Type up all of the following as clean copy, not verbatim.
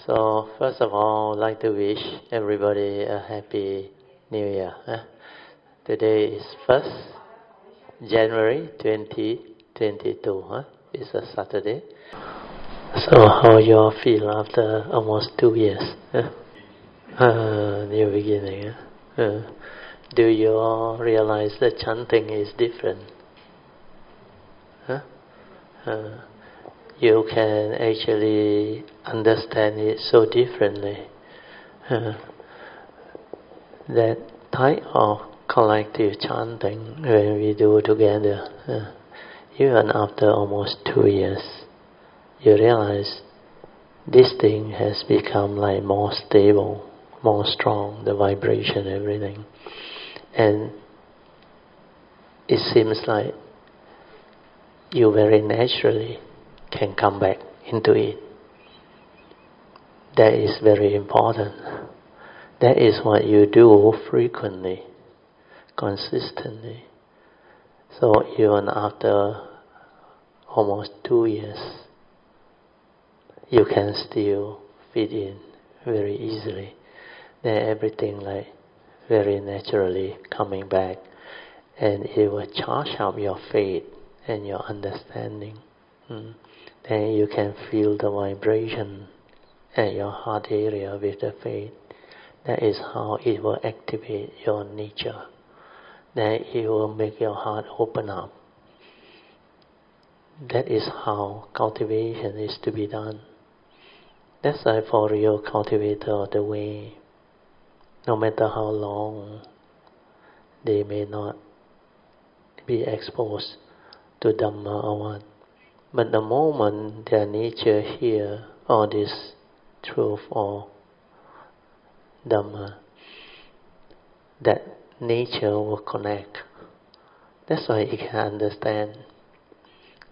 So first of all, I'd like to wish everybody a happy New Year. Today is 1st January 2022. It's a Saturday. So how you all feel after almost 2 years? New beginning. Do you all realize that chanting is different? You can actually understand it so differently. That type of collective chanting when we do together, even after almost 2 years, you realize this thing has become like more stable, more strong, the vibration, everything. And it seems like you very naturally can come back into it. That is very important. That is what you do frequently, consistently. So even after almost 2 years, you can still fit in very easily. Then everything like very naturally coming back, and it will charge up your faith and your understanding. Then you can feel the vibration at your heart area with the faith. That is how it will activate your nature. Then it will make your heart open up. That is how cultivation is to be done. That's why for real cultivator of the way, no matter how long they may not be exposed to Dhamma or what, but the moment their nature hear all this truth or Dhamma, that nature will connect. That's why it can understand.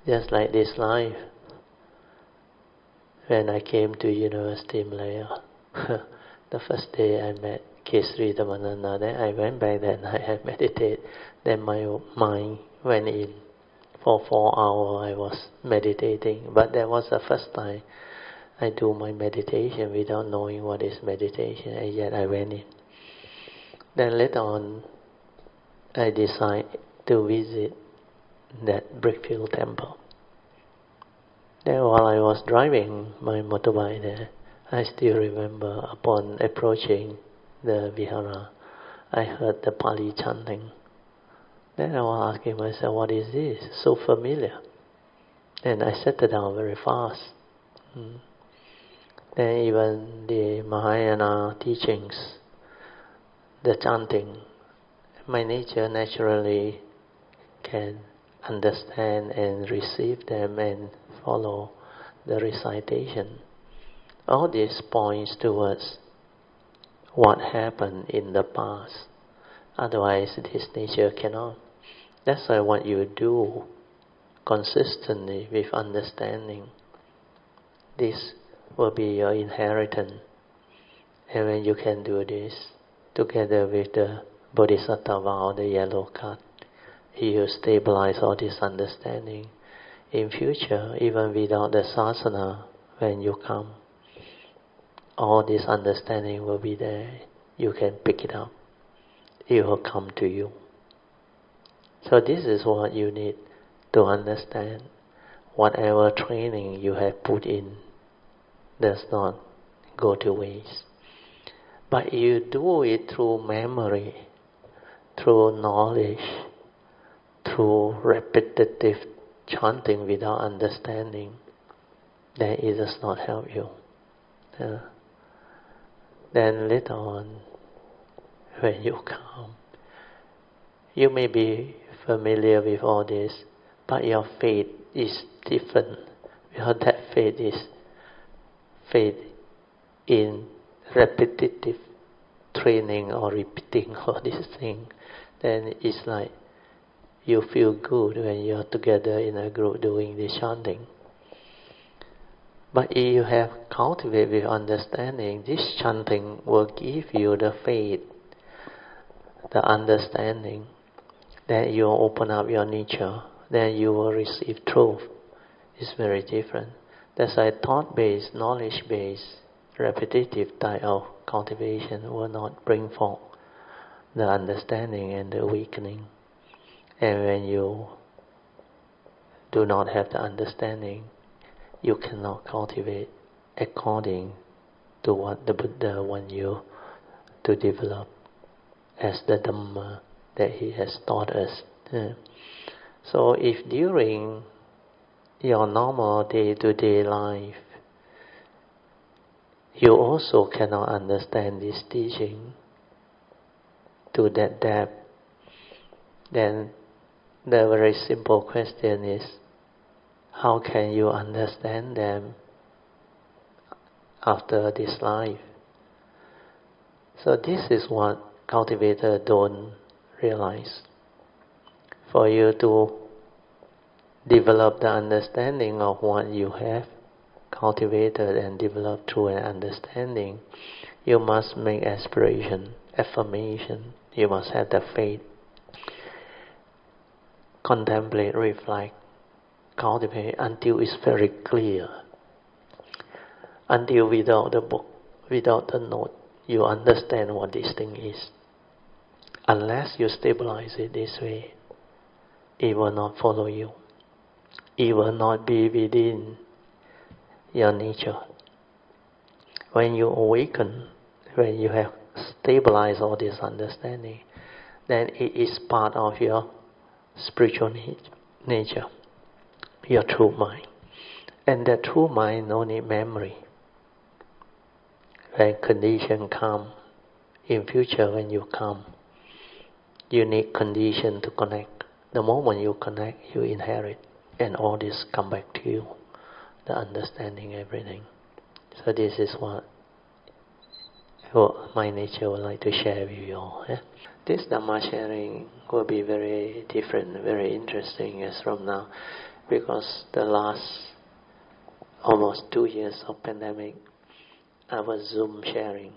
Just like this life. When I came to University in Malaya, the first day I met Kesri Dhamananda, then I went back and I had meditated. Then my mind went in. For 4 hours I was meditating, but that was the first time I do my meditation without knowing what is meditation, and yet I went in. Then later on, I decided to visit that Brickfield temple. Then while I was driving my motorbike there, I still remember upon approaching the vihara, I heard the Pali chanting. Then I was asking myself, what is this? So familiar. And I set it down very fast. Then even the Mahayana teachings, the chanting, my nature naturally can understand and receive them and follow the recitation. All this points towards what happened in the past. Otherwise, this nature cannot. That's why what you do consistently with understanding, this will be your inheritance. And when you can do this together with the Bodhisattva or the yellow card, you stabilize all this understanding. In future, even without the sasana, when you come, all this understanding will be there. You can pick it up. It will come to you. So this is what you need to understand. Whatever training you have put in does not go to waste. But you do it through memory, through knowledge, through repetitive chanting without understanding, then it does not help you. Then later on, when you come, you may be familiar with all this, but your faith is different. Because that faith is faith in repetitive training or repeating all these things. Then it's like you feel good when you're together in a group doing the chanting. But if you have cultivated with understanding, this chanting will give you the faith, the understanding, that you will open up your nature, then you will receive truth. It's very different. That's why thought-based, knowledge-based repetitive type of cultivation will not bring forth the understanding and the awakening. And when you do not have the understanding, you cannot cultivate according to what the Buddha wants you to develop as the Dhamma that he has taught us. So if during your normal day-to-day life you also cannot understand this teaching to that depth, then the very simple question is, how can you understand them after this life? So this is what cultivators don't realize. For you to develop the understanding of what you have cultivated and developed through an understanding, you must make aspiration, affirmation. You must have the faith. Contemplate, reflect, cultivate until it's very clear. Until without the book, without the note, you understand what this thing is. Unless you stabilize it this way, it will not follow you. It will not be within your nature. When you awaken, when you have stabilized all this understanding, then it is part of your spiritual nature, your true mind. And that true mind no need memory. When condition come, in future when you come, you need condition to connect. The moment you connect, you inherit, and all this come back to you, the understanding, everything. So this is what my nature would like to share with you all. This Dhamma sharing will be very different, very interesting as from now, because the last almost 2 years of pandemic, I was Zoom sharing.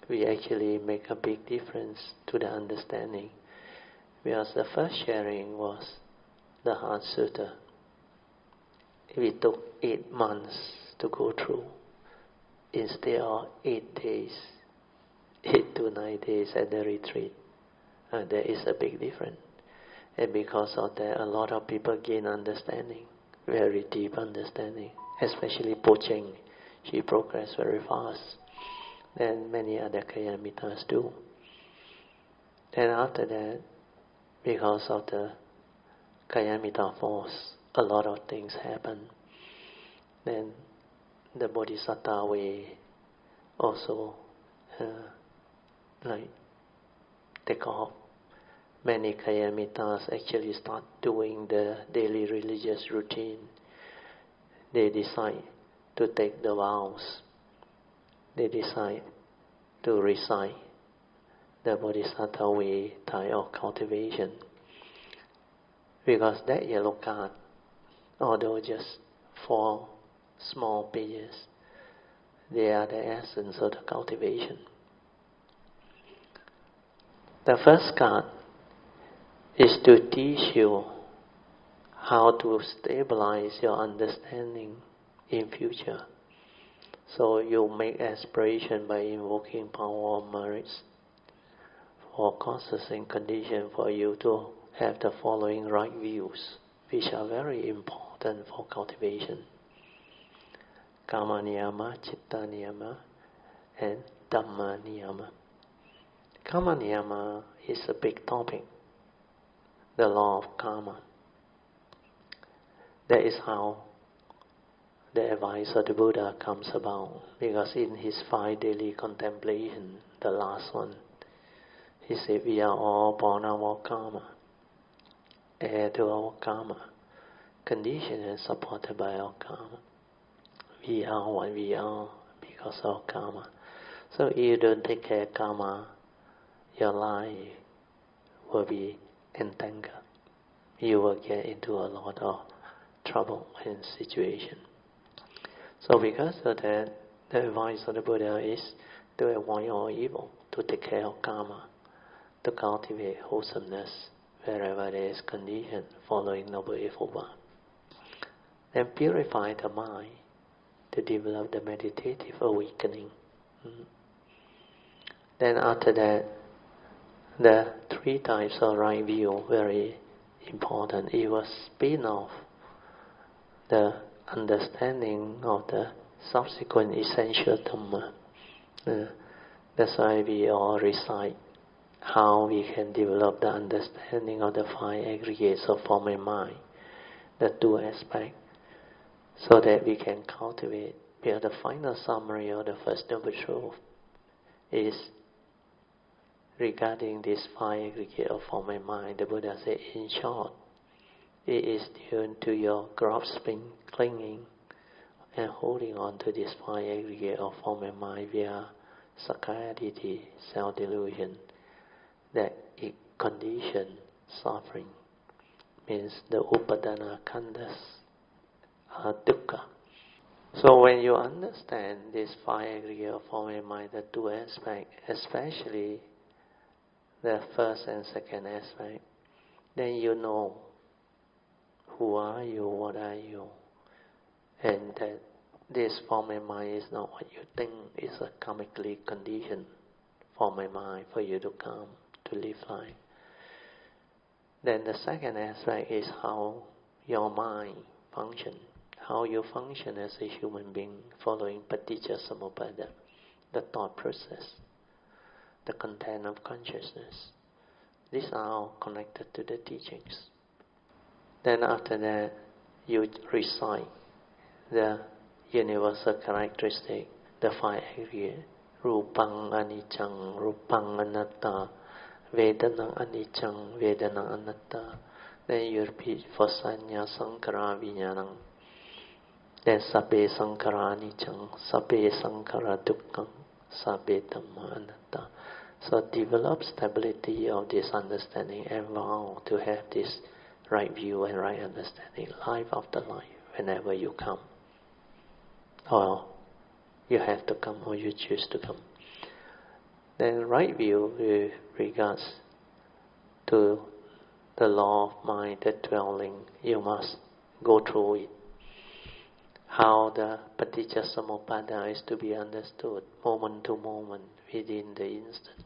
We actually make a big difference to the understanding, because the first sharing was the Heart Sutta. We took 8 months to go through instead of 8 days, 8 to 9 days at the retreat. There is a big difference. And because of that, a lot of people gain understanding, very deep understanding, especially Po Cheng. She progressed very fast. And many other Kalyanamittas do. And after that, because of the Kalyanamittas force, a lot of things happen. Then the Bodhisattva way also take off. Many Kalyanamittas actually start doing the daily religious routine. They decide to take the vows. They decide to recite the Bodhisattva way type of cultivation. Because that yellow card, although just 4 small pages, they are the essence of the cultivation. The first card is to teach you how to stabilize your understanding in future. So you make aspiration by invoking power of merits for causes and conditions for you to have the following right views, which are very important for cultivation. Kama niyama, citta niyama, and Dhamma niyama. Kama niyama is a big topic, the law of karma. That is how the advice of the Buddha comes about, because in his 5 daily contemplation, the last one, he said, we are all born of our karma, heir to our karma, conditioned and supported by our karma. We are what we are because of karma. So if you don't take care of karma, your life will be entangled. You will get into a lot of trouble and situation. So because of that, the advice of the Buddha is to avoid all evil, to take care of karma, to cultivate wholesomeness wherever there is condition, following Noble Eightfold Path. Then purify the mind to develop the meditative awakening. Then after that, the three types of right view, very important. It was spin off the understanding of the subsequent essential Dhamma. That's why we all recite how we can develop the understanding of the five aggregates of form and mind, the two aspects, so that we can cultivate. Because the final summary of the First Noble Truth is regarding this five aggregates of form and mind. The Buddha said, in short, it is due to your grasping, clinging, and holding on to this five aggregate of form and mind via Sakkaya Ditthi, self-delusion, that it conditions suffering. Means the upadana khandhas are dukkha. So when you understand this five aggregate of form and mind, the two aspects, especially the first and second aspect, then you know who are you, what are you, and that this form and mind is not what you think, it's a karmically conditioned form and mind for you to come to live life. Then the second aspect is how your mind functions, how you function as a human being following paticca samuppada, the thought process, the content of consciousness. These are all connected to the teachings. Then after that, you recite the universal characteristic, the five aggregates, rupang aniccaṃ, rupang anatta, vedanang aniccaṃ, vedanang anatta. Then you repeat for sanya sankara vijnanam. Then sabbe sankara aniccaṃ, sabbe sankara dukkaṃ, sabbe dhamma anatta. So develop stability of this understanding and vow to have this right view and right understanding, life after life, whenever you come. Or you have to come, or you choose to come. Then right view with regards to the law of mind, the dwelling, you must go through it. How the paticca samuppada is to be understood moment to moment within the instant.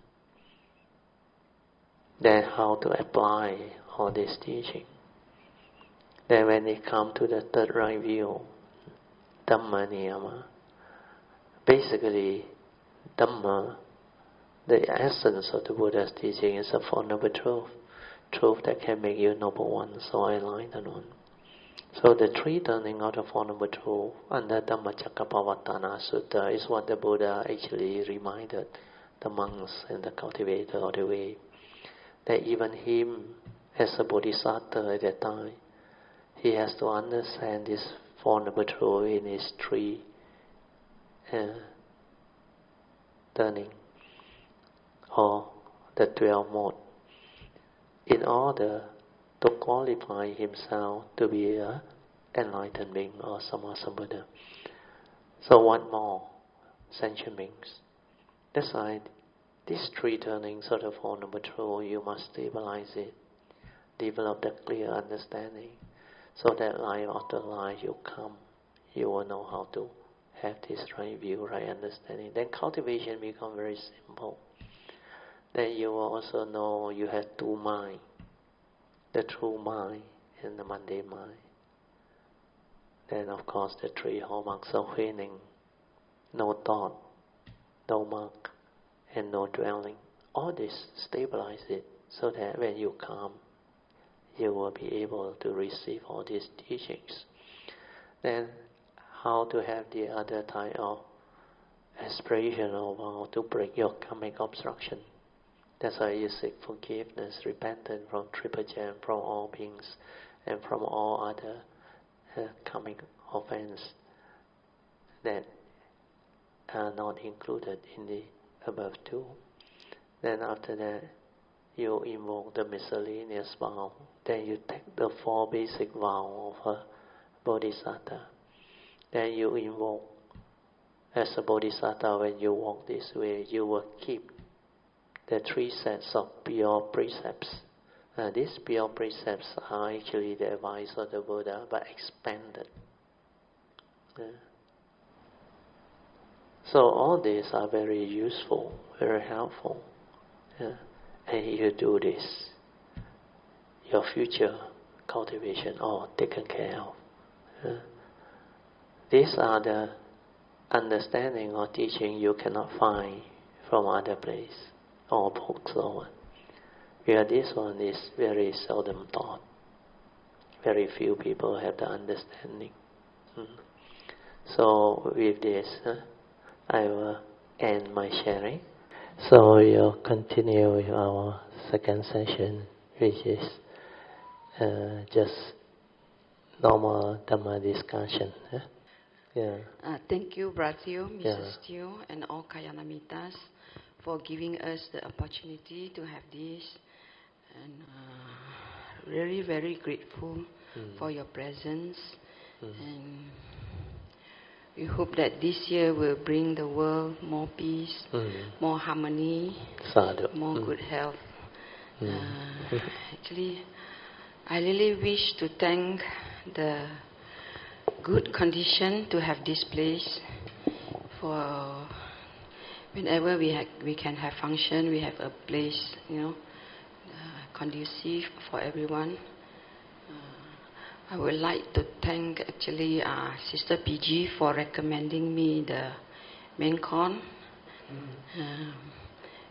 Then how to apply all this teaching. Then when it comes to the third right view, Dhamma niyama. Basically, Dhamma, the essence of the Buddha's teaching is a Four Noble Truth, truth that can make you noble one, so enlightened one. So the three turning of the Four Noble Truth under Dhammacakkappavattana Sutta is what the Buddha actually reminded the monks and the cultivator of the way. That even him, as a bodhisattva at that time, he has to understand this Four Noble Truth in his three turning, or the 12 mode, in order to qualify himself to be an enlightened being or Sammasambuddha. So what more? Sentient beings. That's why these three turnings of the Four Noble Truth, you must stabilize it, develop the clear understanding, so that life after life you come, you will know how to have this right view, right understanding. Then cultivation becomes very simple. Then you will also know you have two minds, the true mind and the mundane mind. Then of course the three hallmarks of awakening, no thought, no mark, and no dwelling. All this stabilize it, so that when you come, you will be able to receive all these teachings. Then how to have the other type of aspiration or vow to break your karmic obstruction. That's why you seek forgiveness, repentance from triple jam, from all beings, and from all other karmic offense that are not included in the above two. Then after that, you invoke the miscellaneous vow. Then you take the four basic vows of a bodhisattva. Then you invoke, as a bodhisattva, when you walk this way, you will keep the three sets of pure precepts. These pure precepts are actually the advice of the Buddha, but expanded. So all these are very useful, very helpful. Yeah? And you do this, your future cultivation all taken care of. Yeah? These are the understanding or teaching you cannot find from other place or books or what. Where this one is very seldom taught. Very few people have the understanding. So with this, I will end my sharing. So we'll continue our second session, which is just normal Dhamma discussion. Yeah. Thank you, Brother Teoh, Mrs. Teoh, and all Kayanamitas for giving us the opportunity to have this. And really very grateful for your presence. And we hope that this year will bring the world more peace, more harmony, Sadhu. more good health. Actually, I really wish to thank the good condition to have this place. For whenever we can have function, we have a place, conducive for everyone. I would like to thank actually Sister PG for recommending me the main con.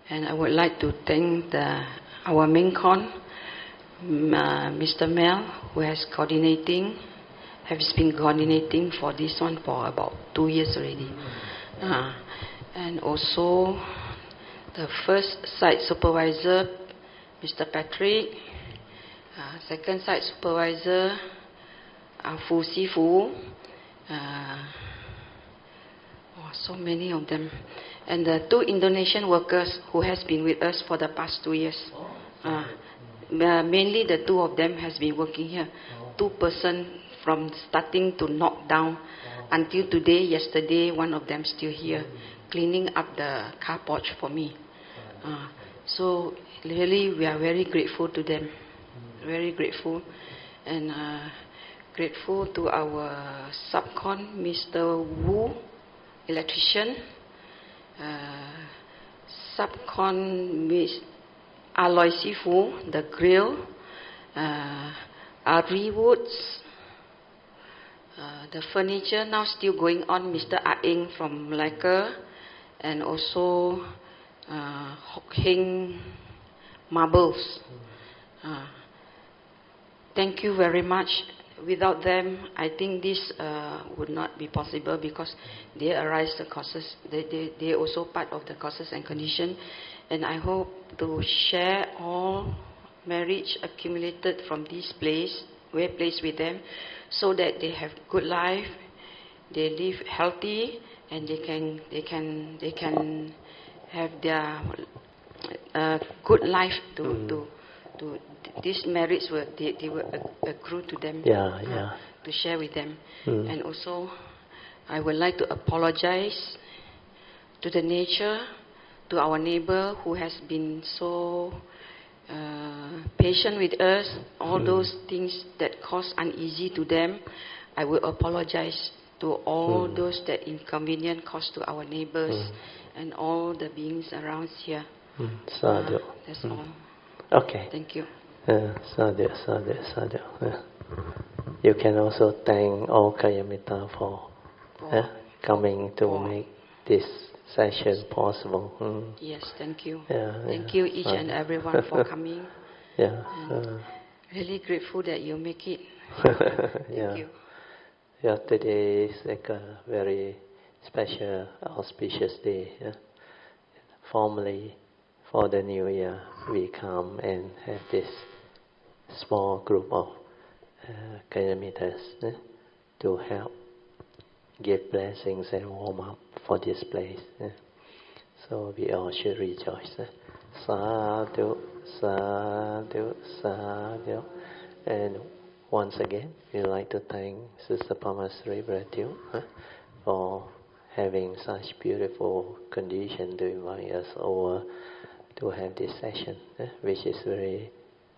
And I would like to thank our main con, Mr. Mel, who has been coordinating for this one for about 2 years already. And also the first site supervisor, Mr. Patrick, second site supervisor, Fu Sifu, so many of them, and the 2 Indonesian workers who has been with us for the past 2 years. Mainly the 2 of them has been working here. 2 person from starting to knock down until today, yesterday, one of them still here, cleaning up the car porch for me. So really we are very grateful to them. Very grateful. And grateful to our subcon, Mr. Wu, electrician, subcon Miss Aloy Sifu, the grill, Ari Woods, the furniture now still going on, Mr. Aing from Malacca, and also Hock Heng Marbles. Thank you very much. Without them, I think this would not be possible, because they arise the causes. They also part of the causes and condition. And I hope to share all marriage accumulated from this place with them, so that they have good life, they live healthy, and they can have their good life to this marriage they will accrue to them, to share with them. And also I would like to apologize to the nature, to our neighbor who has been so patient with us, all those things that cause uneasy to them. I will apologize to all those that inconvenient caused to our neighbors and all the beings around here. Sadhu. That's all. Okay. Thank you. Sadhu. You can also thank all Kayamita for coming to make this session possible. Yes, thank you. Thank you each and everyone for coming. Really grateful that you make it. Thank you. Today is like a very special, auspicious day. Formally, for the new year, we come and have this small group of Kayamitas to help give blessings and warm up for this place. So we all should rejoice. Sadhu, sadhu, sadhu. And once again, we'd like to thank Sister Pamasri Bratil for having such beautiful condition to invite us over to have this session, which is very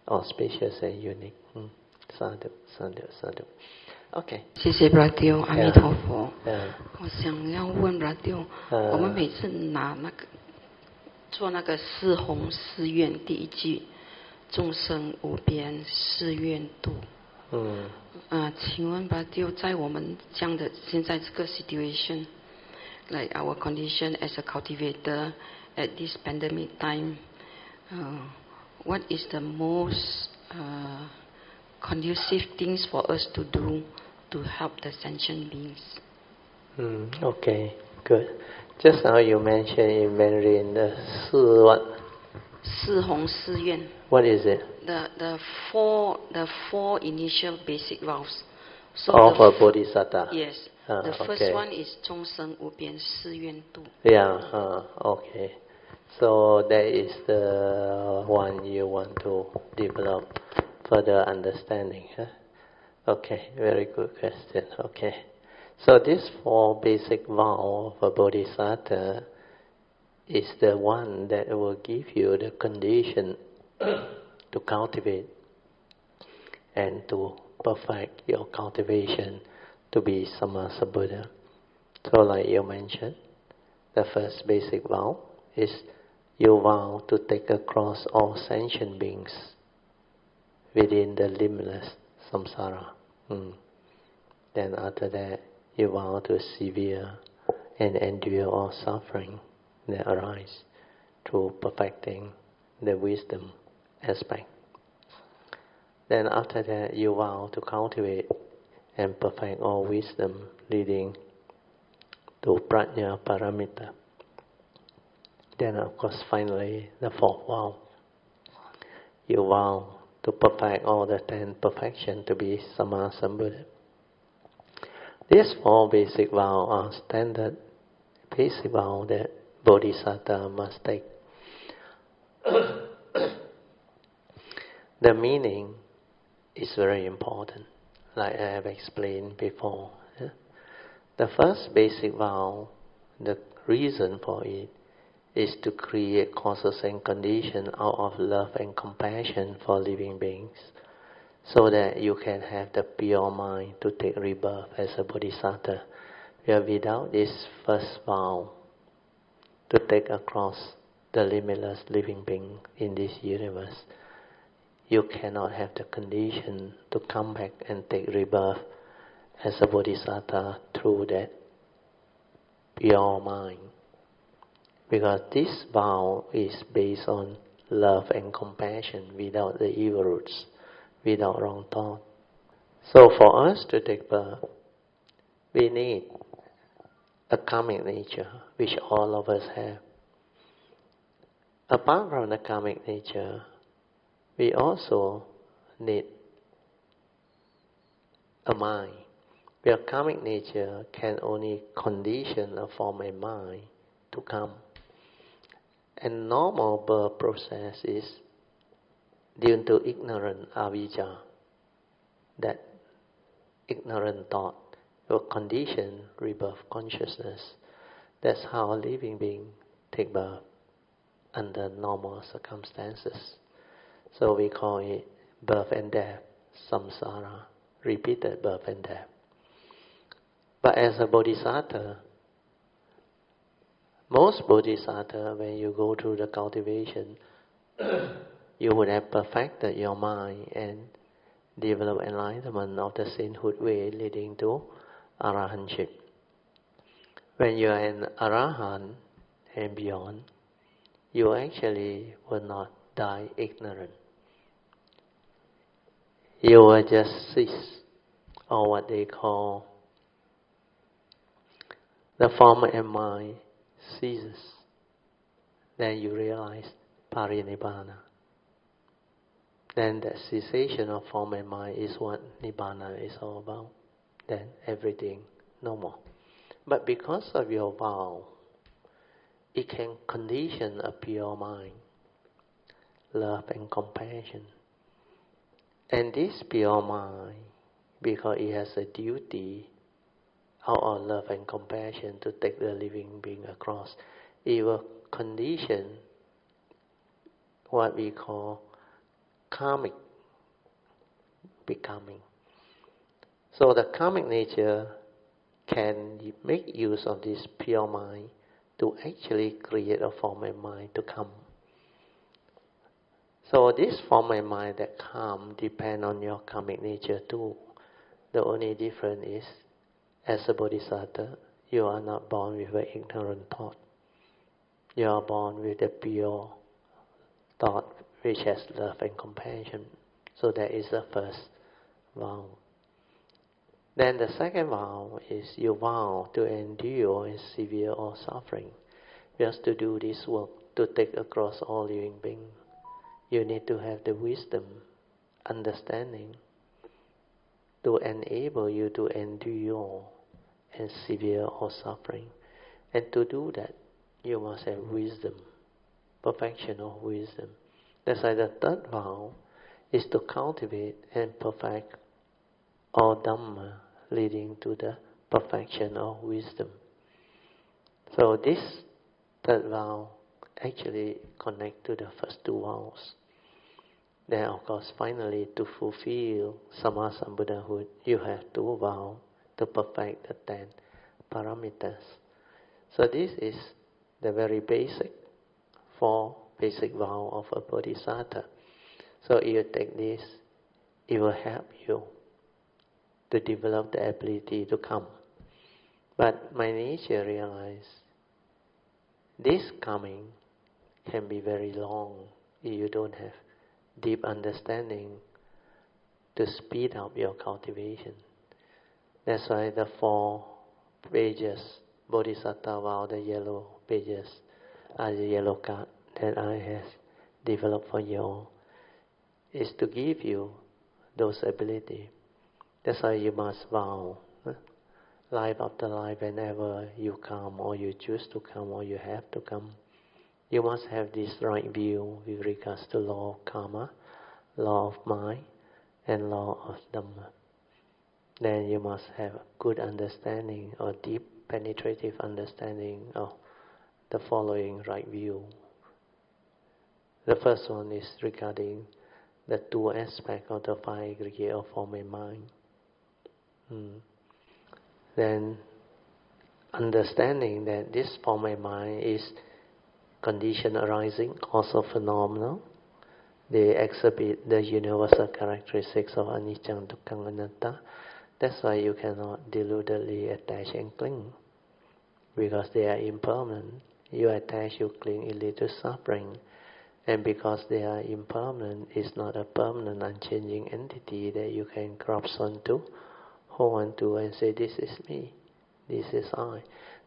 auspicious and unique. Sadhu, sadhu, sadhu. Okay. 谢谢 Brother， 阿弥陀佛。我想要问 Brother， 我们每次拿那个做那个四弘誓愿第一句，众生无边誓愿度。请问 Brother， 在我们这样的现在这个 situation，like our condition as a cultivator at this pandemic time，what is the most conducive things for us to do to help the sentient beings? Okay, good. Just now you mentioned in Mandarin the 四 what? 四弘誓愿. What is it? The four initial basic vows. So All for Bodhisattva. Yes. The first one is 众生无边誓愿度. Yeah. Okay. So that is the one you want to develop further understanding. Huh? Okay. Very good question. Okay. So this four basic vow of a Bodhisattva is the one that will give you the condition to cultivate and to perfect your cultivation to be Sammasambuddha. So like you mentioned, the first basic vow is you vow to take across all sentient beings within the limitless samsara. Then after that, you vow to severe and endure all suffering that arise through perfecting the wisdom aspect. Then after that, you vow to cultivate and perfect all wisdom leading to prajna paramita. Then of course finally the fourth vow. You vow to perfect all the 10 perfections to be Sammasambuddha. These four basic vows are standard basic vows that Bodhisattva must take. The meaning is very important, like I have explained before. The first basic vow, the reason for it is to create causes and conditions out of love and compassion for living beings, so that you can have the pure mind to take rebirth as a Bodhisattva. Without this first vow, to take across the limitless living being in this universe, you cannot have the condition to come back and take rebirth as a Bodhisattva through that pure mind. Because this vow is based on love and compassion without the evil roots, without wrong thought. So for us to take birth, we need a karmic nature, which all of us have. Apart from the karmic nature, we also need a mind. Where karmic nature can only condition a form and mind to come. And normal birth process is due to ignorant avijja, that ignorant thought will condition rebirth consciousness. That's how a living being take birth under normal circumstances. So we call it birth and death, samsara, repeated birth and death. But as a bodhisattva, most bodhisattva, when you go through the cultivation, you would have perfected your mind and developed enlightenment of the sainthood way leading to arahantship. When you are an arahant and beyond, you actually will not die ignorant. You will just cease, or what they call the form and mind ceases. Then you realize parinibbana. Then that cessation of form and mind is what nibbana is all about. Then everything no more. But because of your vow, it can condition a pure mind, love and compassion. And this pure mind, because it has a duty out of love and compassion to take the living being across, it will condition what we call karmic becoming. So the karmic nature can make use of this pure mind to actually create a form of mind to come. So this form of mind that come depend on your karmic nature too. The only difference is, as a bodhisattva, you are not born with an ignorant thought. You are born with a pure thought which has love and compassion. So that is the first vow. Then the second vow is you vow to endure in severe or suffering. Just to do this work, to take across all living beings, you need to have the wisdom, understanding, to enable you to endure in severe or suffering. And to do that, you must have wisdom, perfection of wisdom. That's why the third vow is to cultivate and perfect all Dhamma leading to the perfection of wisdom. So this third vow actually connect to the first two vows. Then of course finally to fulfill Sammasambuddhahood, you have to vow to perfect the 10 paramitas. So this is the very basic, 4 basic vow of a bodhisattva. So if you take this, it will help you to develop the ability to come. But my nature realized this coming can be very long if you don't have deep understanding to speed up your cultivation. That's why the 4 pages, Bodhisattva vow, the yellow pages, are the yellow card that I have developed for you all, is to give you those ability. That's why you must vow, life after life, whenever you come or you choose to come or you have to come. You must have this right view with regards to law of karma, law of mind, and law of Dhamma. Then you must have a good understanding or deep penetrative understanding of the following right view. The first one is regarding the 2 aspects of the 5 aggregate of form and mind. Then understanding that this form and mind is condition arising, also phenomenal. They exhibit the universal characteristics of anicca, dukkha, anatta. That's why you cannot deludedly attach and cling, because they are impermanent. You attach, you cling, it leads to suffering. And because they are impermanent, it's not a permanent, unchanging entity that you can grasp onto, hold onto and say, this is me, this is I.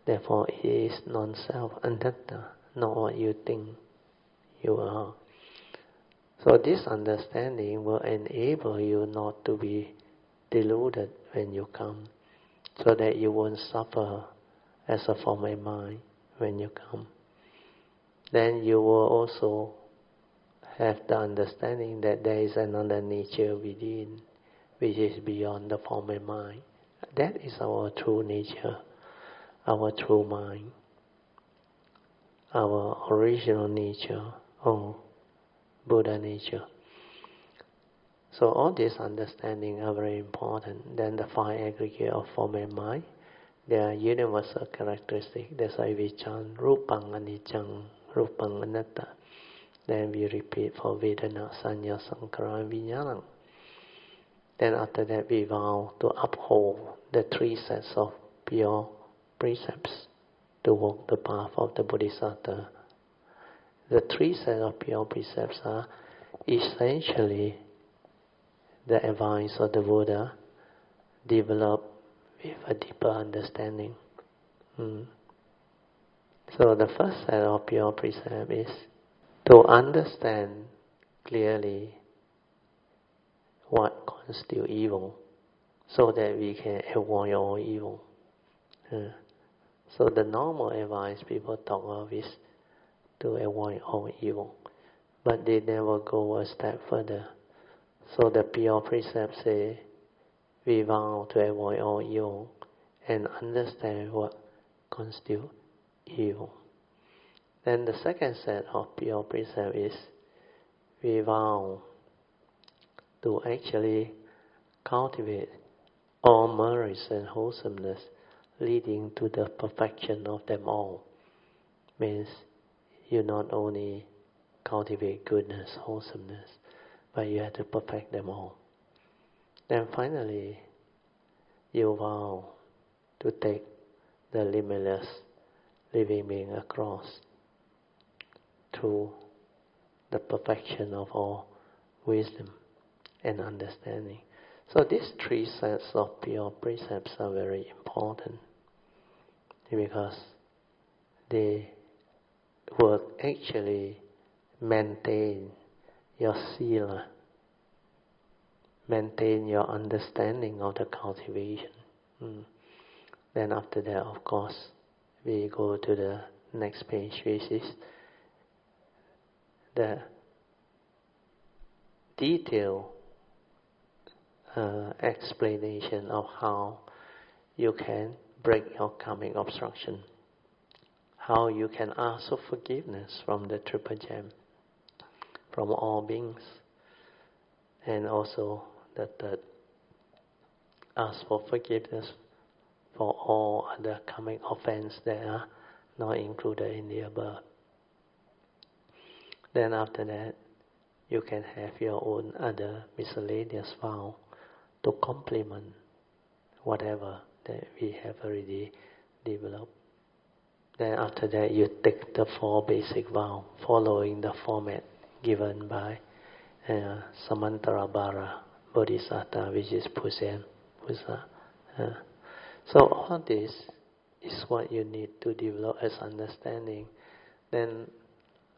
Therefore it is non-self, anatta, not what you think you are. So this understanding will enable you not to be deluded when you come, so that you won't suffer as a form of mind when you come. Then you will also have the understanding that there is another nature within, which is beyond the form of mind. That is our true nature, our true mind, our original nature, or Buddha nature. So all these understanding are very important. Then the 5 aggregate of form and mind, they are universal characteristics. That's why we chant Rupang Anicca, Rupang Anatta. Then we repeat for Vedana, Sanya, Sankhara, and Vijnana. Then after that we vow to uphold the 3 sets of pure precepts to walk the path of the Bodhisattva. The 3 sets of pure precepts are essentially the advice of the Buddha developed with a deeper understanding. So the first set of pure precept is to understand clearly what constitutes evil, so that we can avoid all evil. So the normal advice people talk of is to avoid all evil, but they never go a step further. So the pure precepts say, we vow to avoid all evil and understand what constitutes evil. Then the second set of pure precept is, we vow to actually cultivate all merits and wholesomeness leading to the perfection of them all. Means you not only cultivate goodness, wholesomeness, but you have to perfect them all. Then finally, you vow to take the limitless living being across through the perfection of all wisdom and understanding. So these three sets of pure precepts are very important because they will actually maintain your sila, maintain your understanding of the cultivation. Then after that, of course, we go to the next page, which is the detailed explanation of how you can break your karmic obstruction, how you can ask for forgiveness from the triple gem, from all beings, and also the third, ask for forgiveness for all other karmic offense that are not included in the above. Then after that, you can have your own other miscellaneous vow to complement whatever that we have already developed. Then after that, you take the 4 basic vows following the format given by Samantarabhara Bodhisattva, which is Pusen. So all this is what you need to develop as understanding. Then,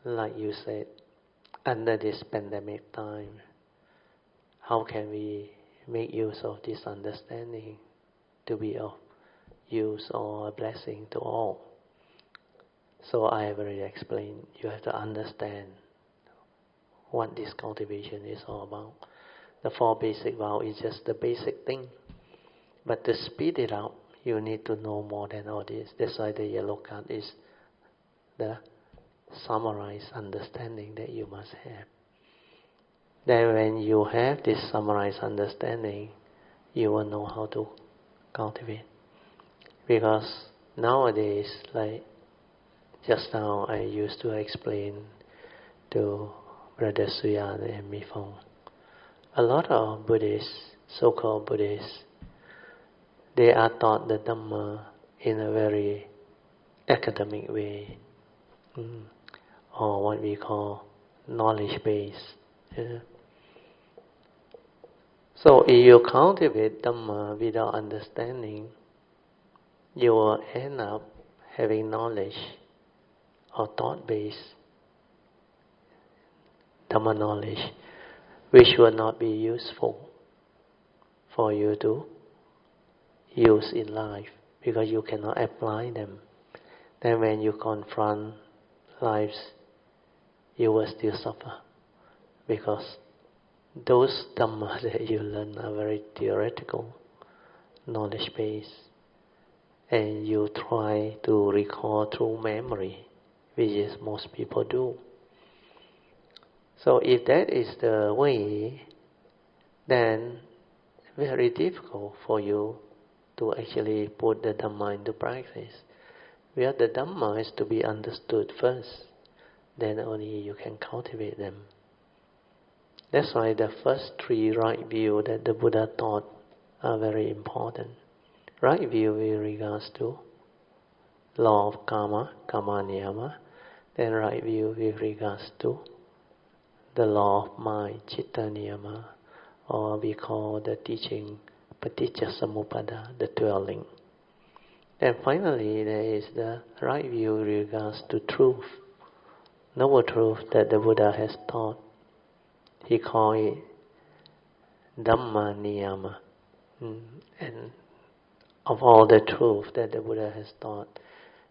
like you said, under this pandemic time, how can we make use of this understanding to be of use or a blessing to all? So I have already explained, you have to understand what this cultivation is all about. The 4 basic vows is just the basic thing. But to speed it up, you need to know more than all this. That's why the yellow card is the summarized understanding that you must have. Then when you have this summarized understanding, you will know how to cultivate. Because nowadays, like just now I used to explain to Brother Suyan and Mifong, a lot of Buddhists, so-called Buddhists, they are taught the Dhamma in a very academic way, or what we call knowledge-based. Yeah. So if you cultivate Dhamma without understanding, you will end up having knowledge or thought-based Dhamma knowledge, which will not be useful for you to use in life, because you cannot apply them. Then when you confront lives, you will still suffer, because those Dhamma that you learn are very theoretical, knowledge-based, and you try to recall through memory, which is most people do. So if that is the way, then very difficult for you to actually put the Dhamma into practice. Where the Dhamma is to be understood first, then only you can cultivate them. That's why the first 3 right view that the Buddha taught are very important. Right view with regards to law of karma, karma niyama, then right view with regards to the law of mind, citta niyama, or we call the teaching paticca samuppada, the 12 link. And finally, there is the right view with regards to truth, noble truth that the Buddha has taught. He called it Dhamma niyama. And of all the truth that the Buddha has taught,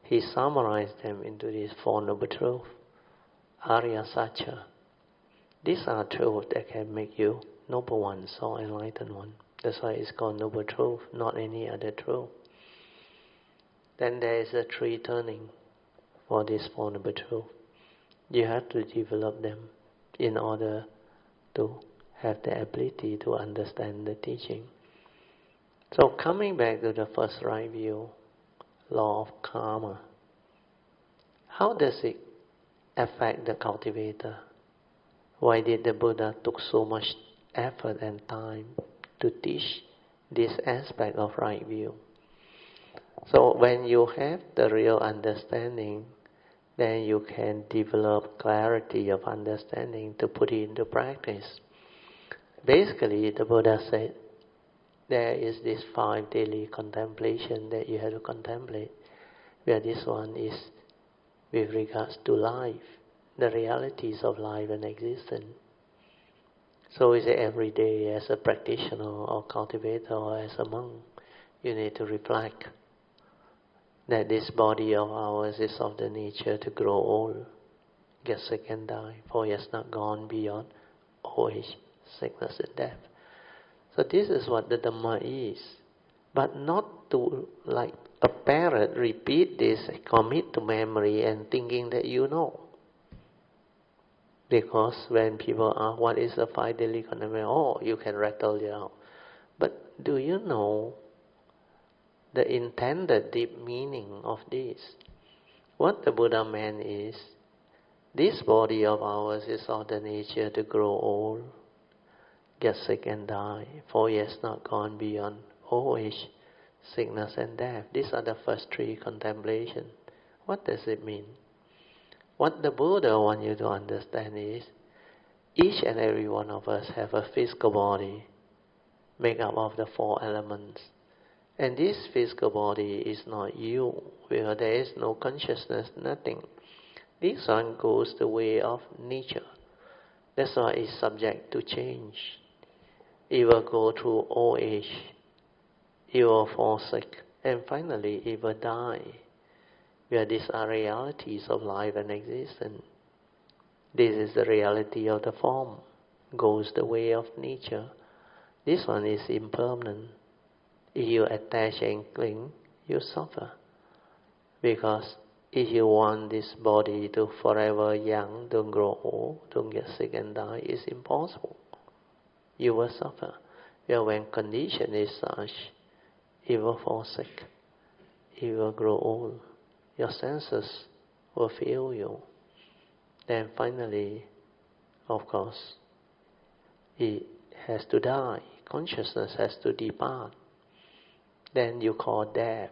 he summarized them into these 4 noble truths. Arya Satcha. These are truths that can make you noble ones or enlightened one. That's why it's called noble truth, not any other truth. Then there is a 3 turning for this 4 noble truth. You have to develop them in order to have the ability to understand the teaching. So coming back to the first right view, law of karma, how does it affect the cultivator? Why did the Buddha took so much effort and time to teach this aspect of right view? So when you have the real understanding, then you can develop clarity of understanding to put it into practice. Basically, the Buddha said, there is this 5 daily contemplation that you have to contemplate, where this one is with regards to life, the realities of life and existence. So is it every day as a practitioner or cultivator or as a monk, you need to reflect that this body of ours is of the nature to grow old, get sick and die, for it has not gone beyond old age, sickness and death. So this is what the Dhamma is. But not to, like a parrot, repeat this, commit to memory and thinking that you know. Because when people ask, what is the 5 daily contemplation? Oh, you can rattle it out. But do you know the intended deep meaning of this? What the Buddha meant is, this body of ours is of the nature to grow old, get sick and die, for it has not gone beyond old age, sickness and death. These are the first 3 contemplations. What does it mean? What the Buddha wants you to understand is, each and every one of us have a physical body made up of the 4 elements. And this physical body is not you, where there is no consciousness, nothing. This one goes the way of nature. That's why it's subject to change. It will go through old age, it will fall sick, and finally it will die. Where these are realities of life and existence. This is the reality of the form, goes the way of nature. This one is impermanent. If you attach and cling, you suffer. Because if you want this body to forever young, don't grow old, don't get sick and die, it's impossible. You will suffer. Where when condition is such, it will fall sick, it will grow old. Your senses will fail you. Then finally, of course, it has to die. Consciousness has to depart. Then you call death.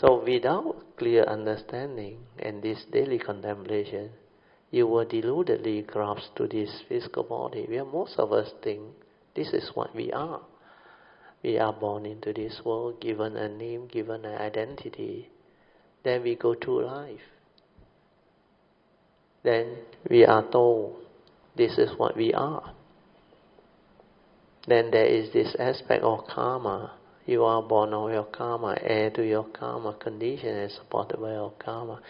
So without clear understanding and this daily contemplation, you will deludedly grasp to this physical body, where most of us think this is what we are. We are born into this world, given a name, given an identity. Then we go through life. Then we are told this is what we are. Then there is this aspect of karma. You are born of your karma, heir to your karma, conditioned and supported by your karma.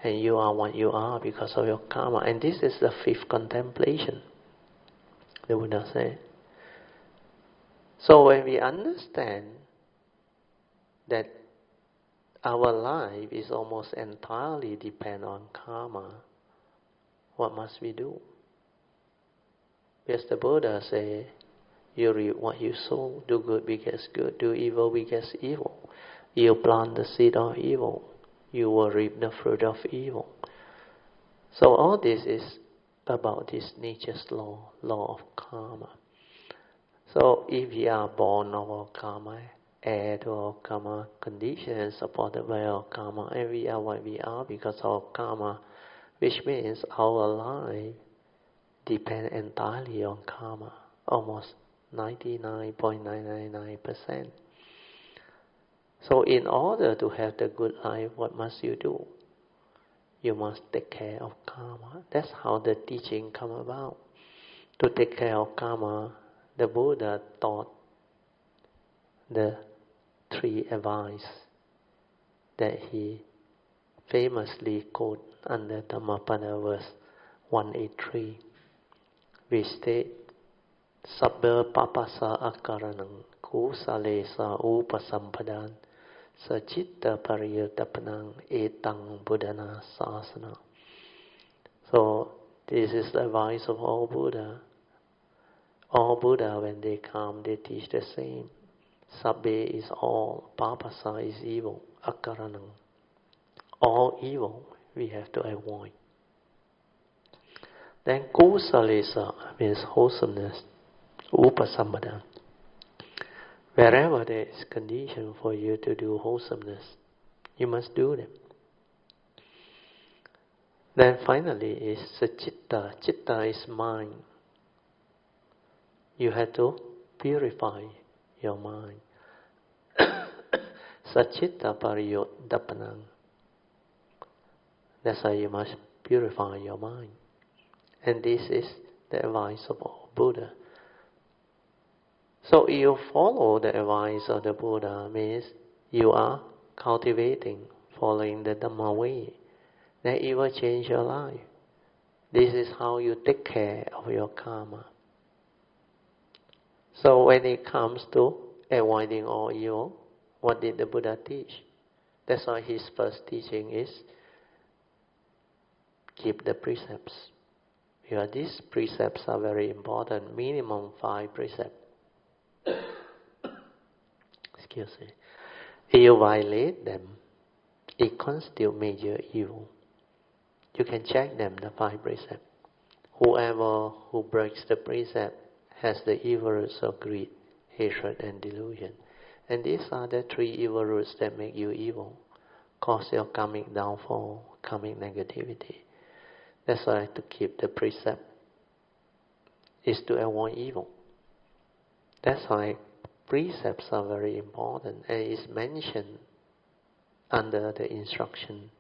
And you are what you are because of your karma. And this is the 5th contemplation, the Buddha said. So when we understand that our life is almost entirely depend on karma, what must we do? Yes, the Buddha say, you reap what you sow, do good begets good, do evil begets evil. You plant the seed of evil, you will reap the fruit of evil. So all this is about this nature's law of karma. So if we are born of our karma, heir to our karma, conditioned and supported by our karma, and we are what we are because of karma, which means our life depends entirely on karma, almost 99.999%. So in order to have the good life, what must you do? You must take care of karma. That's how the teaching come about. To take care of karma, the Buddha taught the 3 advice that he famously quote under Dhammapada verse 183, which state, Sabba papasa akaranang kusalesa upasampadan sacitta pariyutapanang etang buddhana sasana. So this is the advice of all Buddha. All Buddha, when they come, they teach the same. Sabbe is all, papasa is evil, akaranam. All evil we have to avoid. Then kusalesa means wholesomeness, upasampada. Wherever there is condition for you to do wholesomeness, you must do them. Then finally is sachitta. Chitta is mind. You have to purify your mind. Sachitta pariyodappanam. That's why you must purify your mind. And this is the advice of Buddha. So if you follow the advice of the Buddha, means you are cultivating, following the Dhamma way. Then it will change your life. This is how you take care of your karma. So when it comes to avoiding all evil, what did the Buddha teach? That's why his first teaching is keep the precepts. Because these precepts are very important, minimum 5 precepts. Excuse me. If you violate them, it constitutes major evil. You can check them, the 5 precepts. Whoever who breaks the precept has the evil roots of greed, hatred, and delusion. And these are the 3 evil roots that make you evil, cause your karmic downfall, karmic negativity. That's why to keep the precept is to avoid evil. That's why precepts are very important, and it's mentioned under the instruction.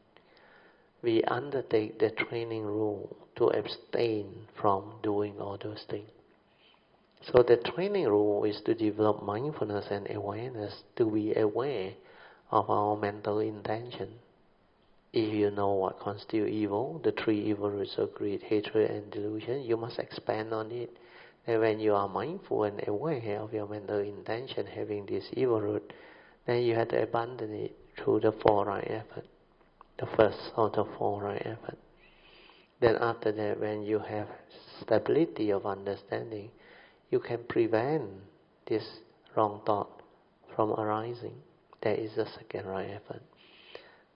We undertake the training rule to abstain from doing all those things. So the training rule is to develop mindfulness and awareness, to be aware of our mental intention. If you know what constitutes evil, the 3 evil roots of greed, hatred, and delusion, you must expand on it. And when you are mindful and aware of your mental intention having this evil root, then you have to abandon it through the 4 right effort. The first of the 4 right effort. Then after that, when you have stability of understanding, you can prevent this wrong thought from arising. That is the 2nd right effort.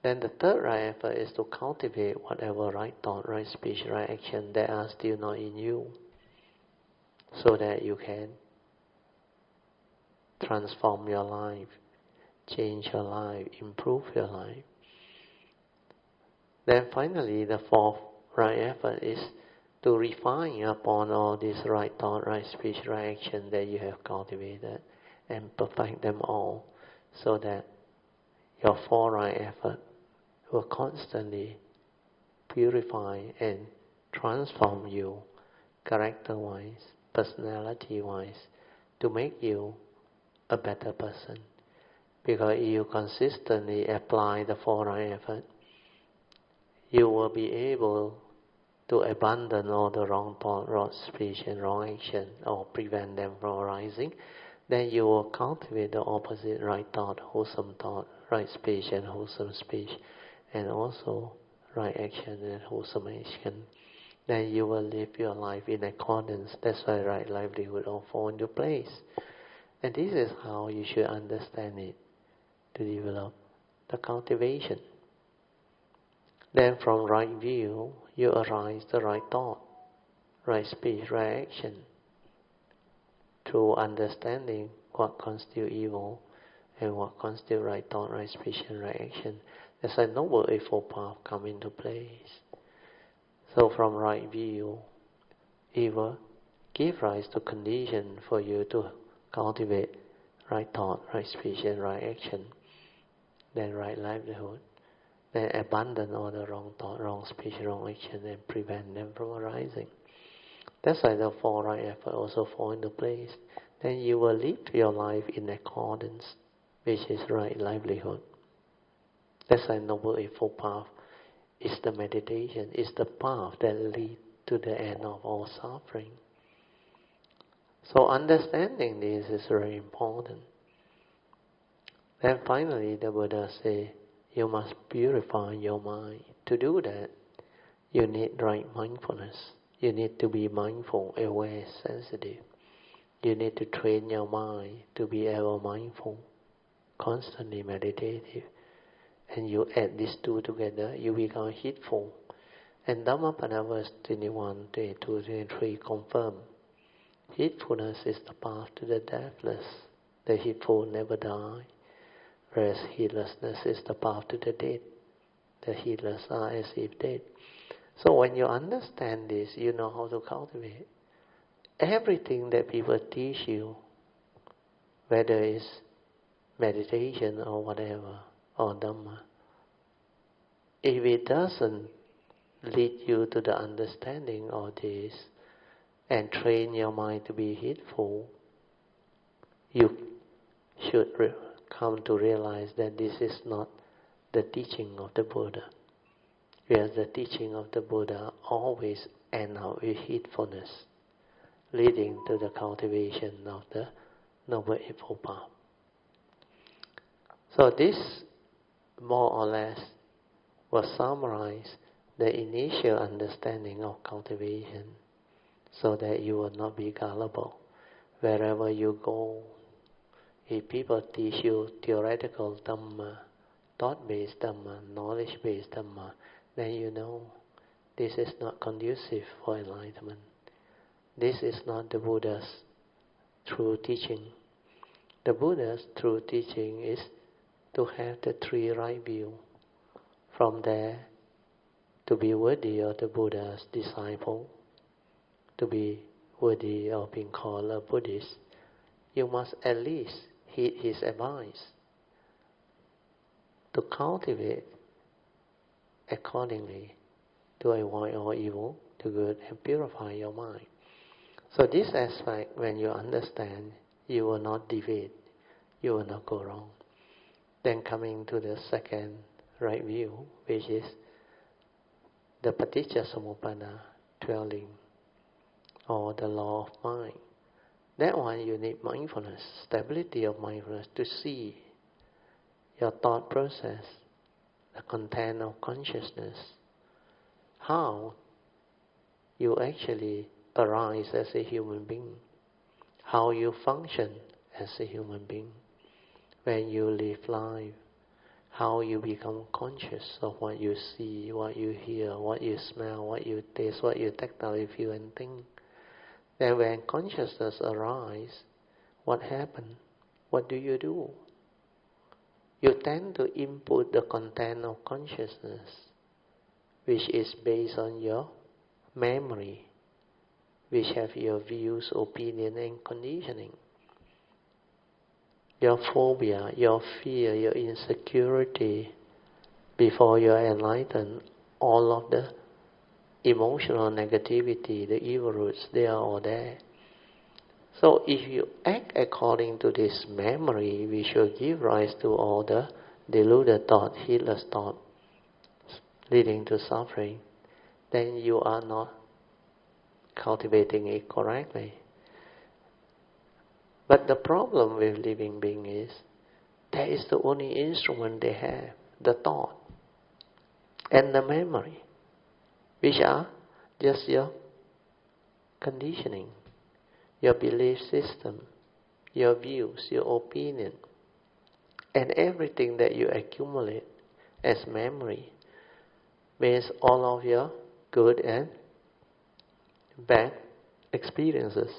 Then the 3rd right effort is to cultivate whatever right thought, right speech, right action that are still not in you, so that you can transform your life, change your life, improve your life. Then finally, the 4th right effort is to refine upon all these right thought, right speech, right action that you have cultivated, and perfect them all, so that your 4 right effort will constantly purify and transform you character-wise, personality-wise, to make you a better person. Because if you consistently apply the 4 right effort, you will be able to abandon all the wrong thought, wrong speech, and wrong action, or prevent them from arising. Then you will cultivate the opposite right thought, wholesome thought, right speech, and wholesome speech, and also right action and wholesome action. Then you will live your life in accordance. That's why right livelihood will fall into place. And this is how you should understand it, to develop the cultivation. Then from right view, you arise the right thought, right speech, right action, through understanding what constitutes evil and what constitutes right thought, right speech, and right action. There's a noble eightfold path come into place. So from right view, it will give rise to condition for you to cultivate right thought, right speech, and right action. Then right livelihood. Then abandon all the wrong thought, wrong speech, wrong action, and prevent them from arising. That's why the 4 right effort also fall into place. Then you will live your life in accordance, which is right livelihood. That's why Noble Eightfold Path is the meditation, is the path that leads to the end of all suffering. So understanding this is very important. Then finally the Buddha says, you must purify your mind. To do that, you need right mindfulness. You need to be mindful, aware, sensitive. You need to train your mind to be ever mindful, constantly meditative. And you add these two together, you become heedful. And Dhammapada verse 21, 22, 23 confirm. Heedfulness is the path to the deathless. The heedful never die. Whereas heedlessness is the path to the dead. The heedless are as if dead. So when you understand this, you know how to cultivate. Everything that people teach you, whether it's meditation or whatever, or Dhamma, if it doesn't lead you to the understanding of this and train your mind to be heedful, you should come to realize that this is not the teaching of the Buddha. Whereas the teaching of the Buddha always ends out with heedfulness, leading to the cultivation of the Noble Eightfold Path. So this, more or less, will summarize the initial understanding of cultivation, so that you will not be gullible. Wherever you go, if people teach you theoretical Dhamma, thought-based Dhamma, knowledge-based Dhamma, then you know this is not conducive for enlightenment. This is not the Buddha's true teaching. The Buddha's true teaching is to have the three right view. From there, to be worthy of the Buddha's disciple, to be worthy of being called a Buddhist, you must at least heed his advice to cultivate accordingly, to avoid all evil, to good, and purify your mind. So this aspect, when you understand, you will not deviate, you will not go wrong. Then coming to the second right view, which is the Paticcasamuppada dwelling, or the law of mind. That one you need mindfulness, stability of mindfulness, to see your thought process, the content of consciousness, how you actually arise as a human being, how you function as a human being when you live life, how you become conscious of what you see, what you hear, what you smell, what you taste, what you tactile, feel and think. Then when consciousness arises, what happens? What do? You tend to input the content of consciousness, which is based on your memory, which have your views, opinion and conditioning. Your phobia, your fear, your insecurity, before you are enlightened, all of the emotional negativity, the evil roots, they are all there. So if you act according to this memory, which will give rise to all the deluded thought, heedless thought, leading to suffering, then you are not cultivating it correctly. But the problem with living being is, that is the only instrument they have, the thought and the memory, which are just your conditioning, your belief system, your views, your opinion, and everything that you accumulate as memory means all of your good and bad experiences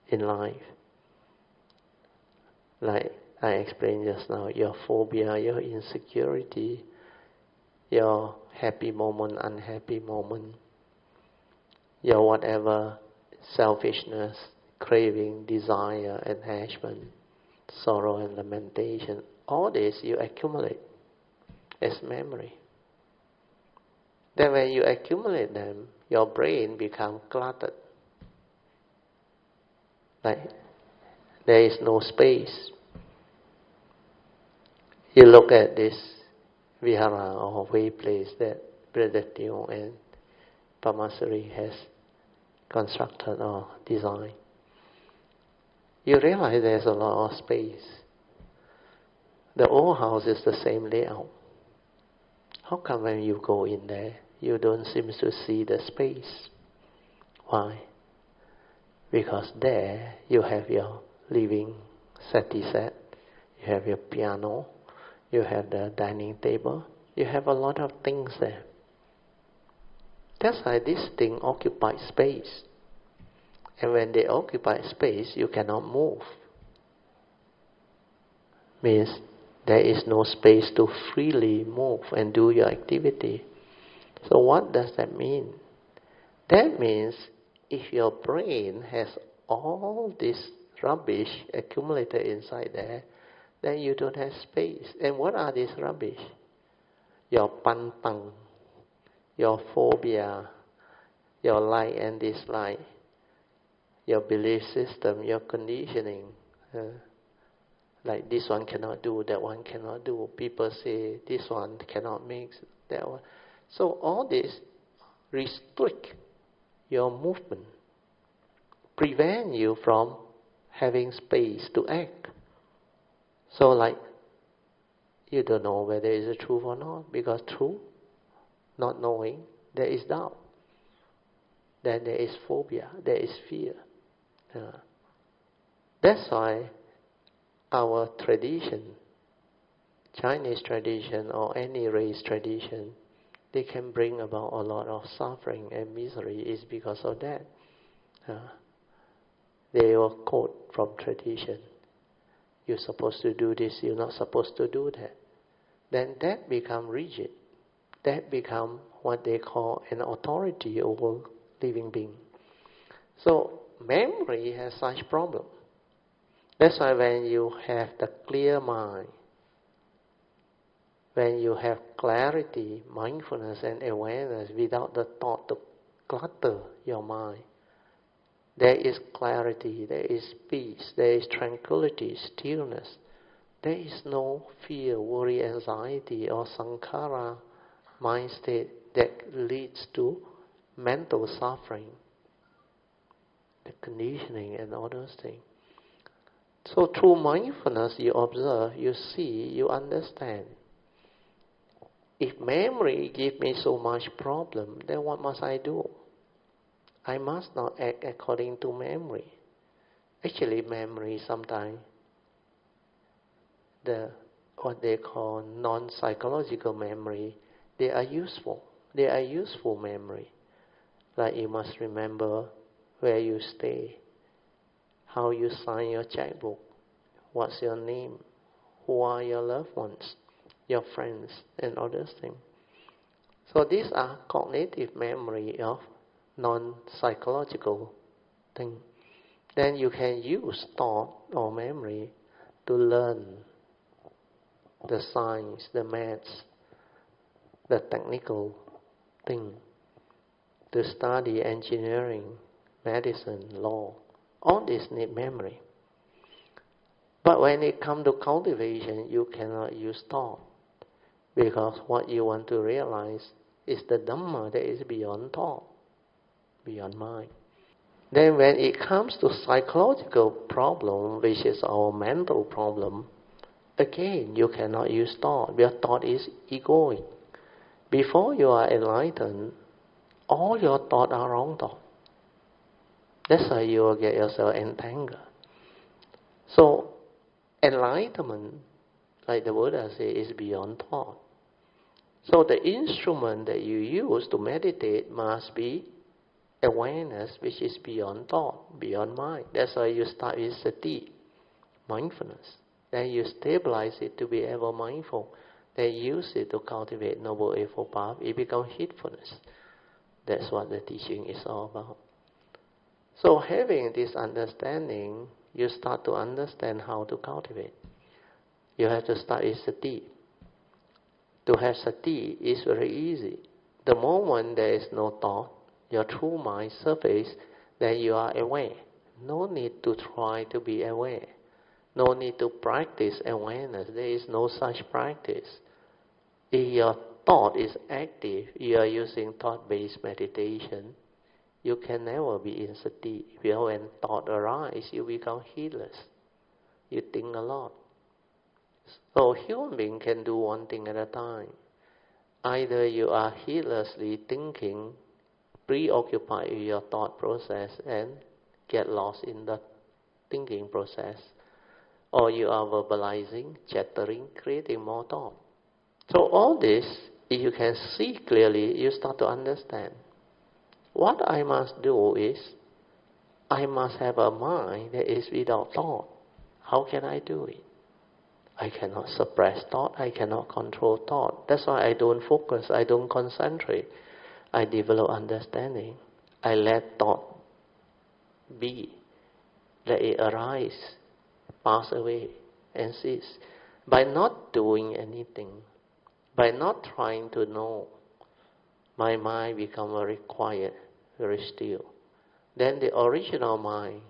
in life. Like I explained just now, your phobia, your insecurity, your happy moment, unhappy moment, your whatever selfishness, craving, desire, attachment, sorrow and lamentation, all this you accumulate as memory. Then when you accumulate them, your brain becomes cluttered. Like there is no space. You look at this vihara or way place that Brother Teoh and Pamasari has constructed or designed. You realize there's a lot of space. The old house is the same layout. How come when you go in there, you don't seem to see the space? Why? Because there you have your living seti set, you have your piano, you have the dining table, you have a lot of things there. That's why this thing occupies space. And when they occupy space, you cannot move. Means there is no space to freely move and do your activity. So what does that mean? That means if your brain has all this rubbish accumulated inside there, then you don't have space. And what are these rubbish? Your pantang, your phobia, your like and dislike, your belief system, your conditioning. Like this one cannot do, that one cannot do. People say this one cannot mix, that one. So all this restrict your movement, prevent you from having space to act. So like, you don't know whether it's the truth or not, because truth, not knowing, there is doubt. Then there is phobia, there is fear. That's why our tradition, Chinese tradition or any race tradition, they can bring about a lot of suffering and misery is because of that. They will quote from tradition. You're supposed to do this, you're not supposed to do that. Then that become rigid. That become what they call an authority over living being. So memory has such problem. That's why when you have the clear mind, when you have clarity, mindfulness and awareness without the thought to clutter your mind, there is clarity, there is peace, there is tranquility, stillness. There is no fear, worry, anxiety or sankhara mind state that leads to mental suffering, the conditioning and all those things. So through mindfulness you observe, you see, you understand. If memory gives me so much problem, then what must I do? I must not act according to memory. Actually, memory sometimes, what they call non-psychological memory, they are useful. They are useful memory. Like you must remember where you stay, how you sign your checkbook, what's your name, who are your loved ones, your friends, and all those things. So these are cognitive memory of non-psychological thing. Then you can use thought or memory to learn the science, the maths, the technical thing, to study engineering, medicine, law. All this need memory. But when it comes to cultivation, you cannot use thought, because what you want to realize is the Dhamma that is beyond thought, beyond mind. Then when it comes to psychological problem, which is our mental problem, again, you cannot use thought. Your thought is egoic. Before you are enlightened, all your thoughts are wrong thoughts. That's why you will get yourself entangled. So, enlightenment, like the Buddha says, is beyond thought. So the instrument that you use to meditate must be awareness, which is beyond thought, beyond mind. That's why you start with sati, mindfulness. Then you stabilize it to be ever mindful. Then use it to cultivate Noble Eightfold Path. It becomes heedfulness. That's what the teaching is all about. So having this understanding, you start to understand how to cultivate. You have to start with sati. To have sati is very easy. The moment there is no thought, your true mind surface, then you are aware. No need to try to be aware. No need to practice awareness. There is no such practice. If your thought is active, you are using thought-based meditation, you can never be in sati. When thought arises, you become heedless. You think a lot. So human being can do one thing at a time. Either you are heedlessly thinking, preoccupied with your thought process, and get lost in the thinking process, or you are verbalizing, chattering, creating more thought. So all this, if you can see clearly, you start to understand. What I must do is, I must have a mind that is without thought. How can I do it? I cannot suppress thought, I cannot control thought. That's why I don't focus, I don't concentrate. I develop understanding. I let thought be. Let it arise, pass away, and cease. By not doing anything, by not trying to know, my mind becomes very quiet, very still. Then the original mind,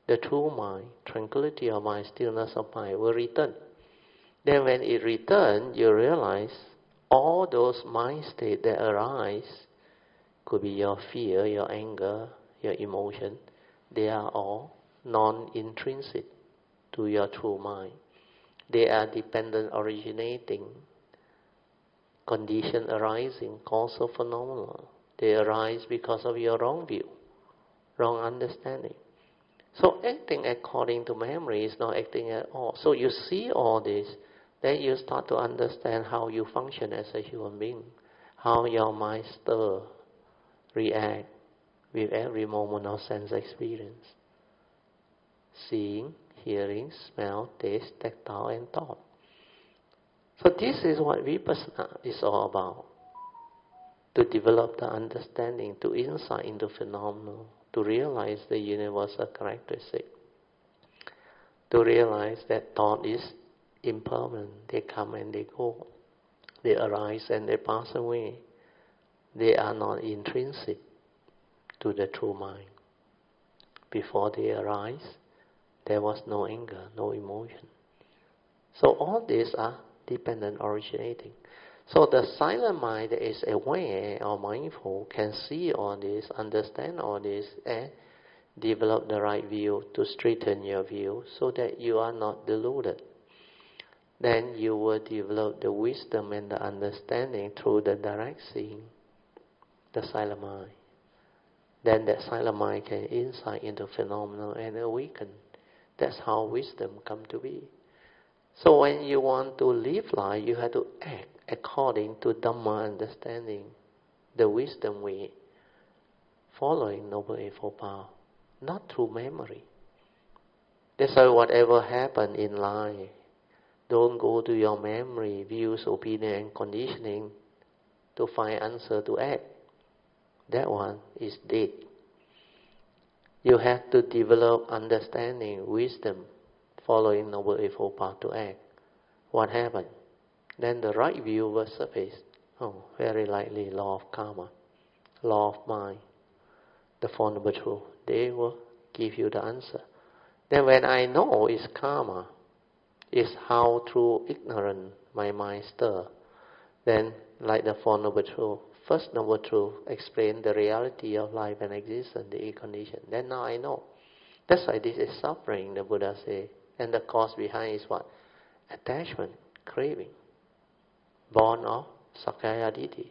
the true mind, tranquility of mind, stillness of mind will return. Then when it returns, you realize all those mind states that arise, could be your fear, your anger, your emotion, they are all non-intrinsic to your true mind. They are dependent originating, condition arising, causal phenomena. They arise because of your wrong view, wrong understanding. So acting according to memory is not acting at all. So you see all this, then you start to understand how you function as a human being, how your mind stir, react with every moment of sense experience. Seeing, hearing, smell, taste, tactile, and thought. So this is what vipassana is all about. To develop the understanding, to insight into phenomena, to realize the universal characteristic, to realize that thought is impermanent. They come and they go. They arise and they pass away. They are not intrinsic to the true mind. Before they arise, there was no anger, no emotion. So all these are dependent originating. So the silent mind that is aware or mindful can see all this, understand all this, and develop the right view to straighten your view so that you are not deluded. Then you will develop the wisdom and the understanding through the direct seeing, the silent mind. Then that silent mind can insight into phenomena and awaken. That's how wisdom come to be. So when you want to live life, you have to act according to Dhamma understanding, the wisdom way, following Noble Eightfold Path, not through memory. That's why whatever happened in life, don't go to your memory, views, opinion, and conditioning to find answer to act. That one is dead. You have to develop understanding, wisdom, following Noble Eightfold Path to act. What happened? Then the right view will surface. Oh, very likely law of karma, law of mind, the Four Noble Truths. They will give you the answer. Then when I know it's karma, is how through ignorance my mind stir. Then, like the Four Noble Truths, first Noble Truth explain the reality of life and existence, the eight conditions. Then now I know. That's why this is suffering, the Buddha say. And the cause behind is what? Attachment, craving, born of Sakkaya Ditthi.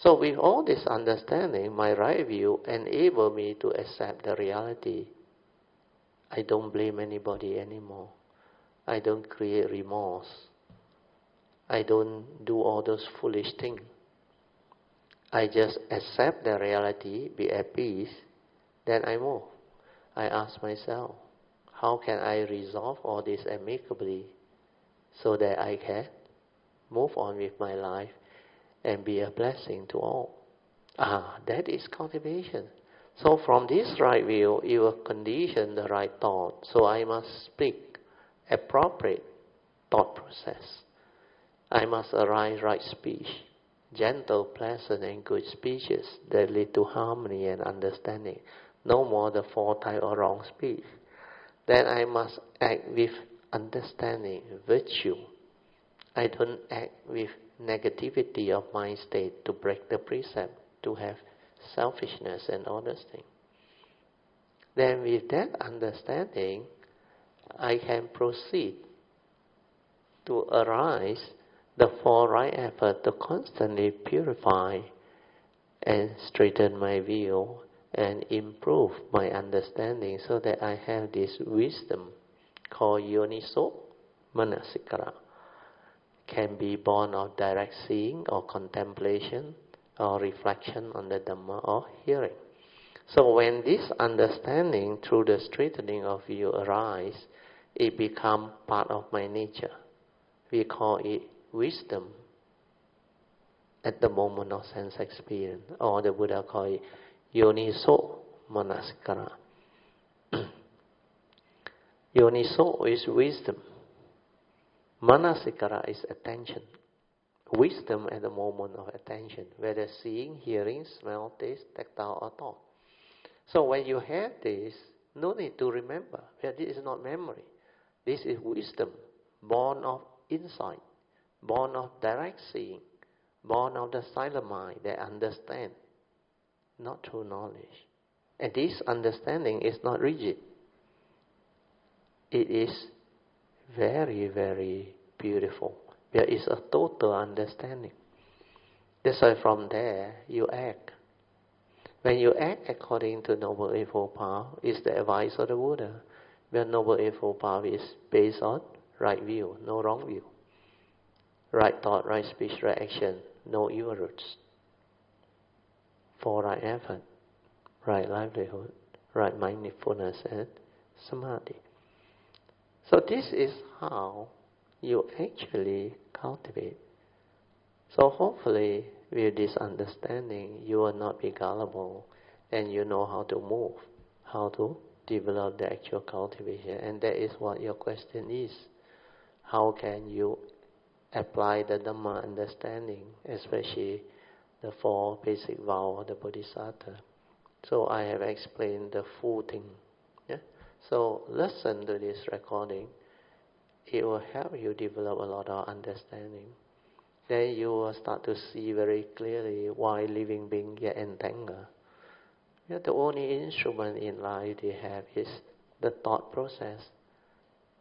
So with all this understanding, my right view enable me to accept the reality. I don't blame anybody anymore. I don't create remorse. I don't do all those foolish things. I just accept the reality, be at peace, then I move. I ask myself, how can I resolve all this amicably so that I can move on with my life and be a blessing to all? That is cultivation. So from this right view, you will condition the right thought. So I must speak appropriate thought process. I must arise right speech, gentle, pleasant, and good speeches that lead to harmony and understanding. No more the four type of wrong speech. Then I must act with understanding, virtue. I don't act with negativity of mind state to break the precept, to have selfishness and all those things. Then with that understanding, I can proceed to arise the four right effort to constantly purify and straighten my view and improve my understanding so that I have this wisdom called Yoniso Manasikara. Can be born of direct seeing or contemplation or reflection on the Dhamma or hearing. So when this understanding through the straightening of view arise, it becomes part of my nature. We call it wisdom at the moment of sense experience, or the Buddha call it Yoniso Manasikara. Yoniso is wisdom. Manasikara is attention. Wisdom at the moment of attention, whether seeing, hearing, smell, taste, tactile or thought. So when you have this, no need to remember. This is not memory. This is wisdom, born of insight, born of direct seeing, born of the silent mind that understands, not through knowledge. And this understanding is not rigid. It is very, very beautiful. There is a total understanding. That's why from there you act. When you act according to Noble Eightfold Path, is the advice of the Buddha. Where Noble Eightfold Path is based on right view, no wrong view. Right thought, right speech, right action, no evil roots. For right effort, right livelihood, right mindfulness and samadhi. So this is how you actually cultivate. So hopefully with this understanding you will not be gullible and you know how to move, how to develop the actual cultivation. And that is what your question is. How can you apply the Dhamma understanding, especially the 4 basic vows of the Bodhisattva? So I have explained the full thing. Yeah? So listen to this recording. It will help you develop a lot of understanding. Then you will start to see very clearly why living beings get entangled. Yeah, the only instrument in life they have is the thought process,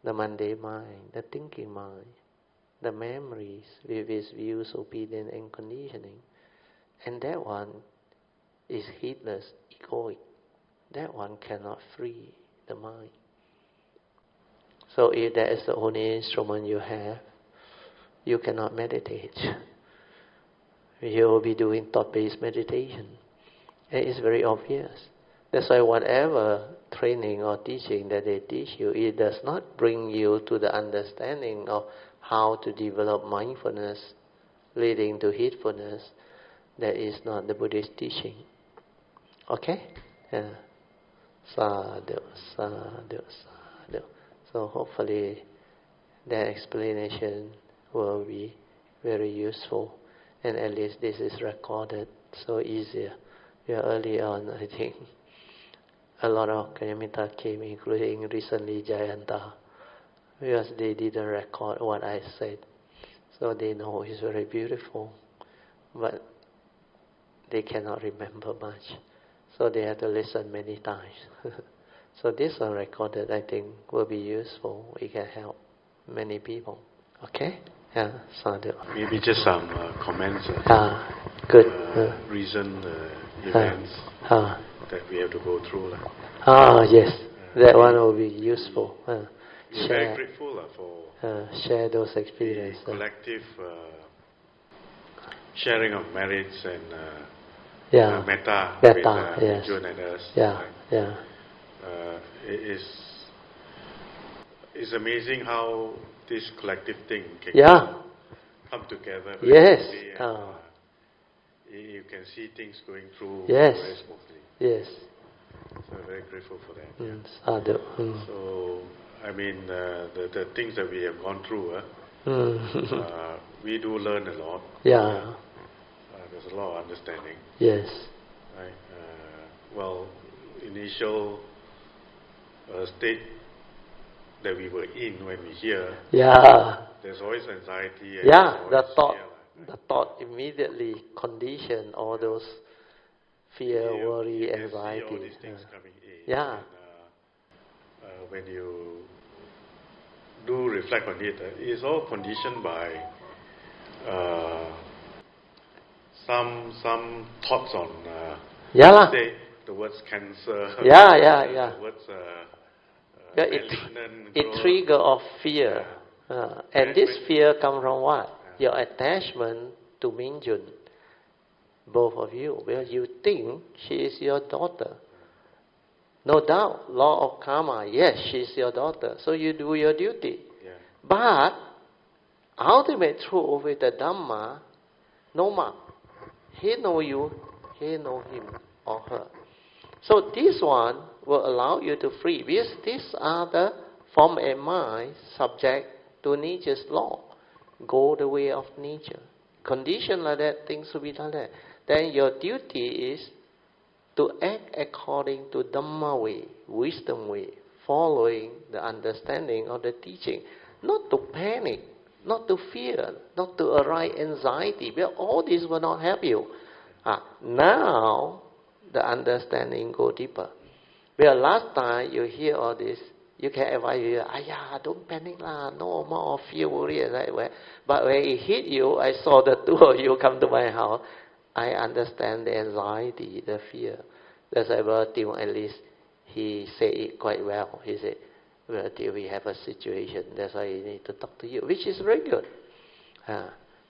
the mundane mind, the thinking mind, the memories with its views, opinion and conditioning. And that one is heedless, egoic. That one cannot free the mind. So if that is the only instrument you have, you cannot meditate. You will be doing thought-based meditation. It is very obvious. That's why whatever training or teaching that they teach you, it does not bring you to the understanding of how to develop mindfulness leading to heedfulness. That is not the Buddhist teaching. Okay? Yeah. Sadhu, sadhu, sadhu. So hopefully that explanation will be very useful, and at least this is recorded, so easier. Yeah, early on, I think a lot of Kanyamita came, including recently Jayanta, because they didn't record what I said, so they know it's very beautiful, but they cannot remember much, so they have to listen many times. So this one recorded, I think, will be useful. It can help many people. Okay? Yeah, sadhu. Maybe just some comments. Good. Recent events that we have to go through. Yes. That one will be useful. We're very grateful for share those experiences. The collective sharing of merits and metta with yes. June and us. It's amazing how this collective thing can come together. Yes. You can see things going through very smoothly. Yes. So I'm very grateful for that. Sadhu. So, I mean, the things that we have gone through, we do learn a lot. There's a lot of understanding. Yes. Right. Initial state that we were in when we hear. There's always anxiety. And the thought immediately condition all those fear, worry, anxiety. See all these things coming in. And, when you do reflect on it, it's all conditioned by some thoughts on the words cancer. Yeah. The words it trigger of fear. And this fear comes from what? Your attachment to Minjun. Both of you. Because you think she is your daughter. No doubt, law of karma, yes, she is your daughter. So you do your duty. Yeah. But ultimate truth with the Dhamma, no mark. He know you, he know him or her. So this one will allow you to free. Because these are the form and mind subject to nature's law. Go the way of nature. Condition like that, things will be like that. Then your duty is to act according to Dhamma way, wisdom way, following the understanding of the teaching. Not to panic, not to fear, not to arise anxiety, because all this will not help you. Now, the understanding go deeper. Because last time you hear all this, you can advise you, don't panic lah, no more fear, worry, right? But when it hit you, I saw the two of you come to my house, I understand the anxiety, the fear. That's why Teoh, at least, he said it quite well. He said, well, Teoh, we have a situation, that's why I need to talk to you, which is very good.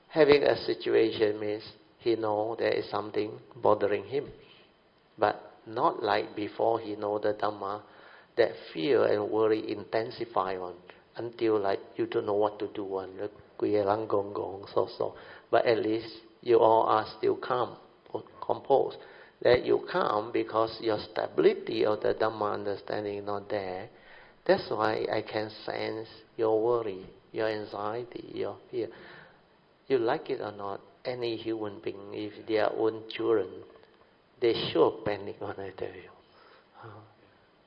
Having a situation means he knows there is something bothering him. But not like before he know the Dhamma, that fear and worry intensify on until like you don't know what to do on. But at least you all are still calm, composed. That you calm because your stability of the Dhamma understanding is not there. That's why I can sense your worry, your anxiety, your fear. You like it or not, any human being, if their own children, they sure panic when I tell you.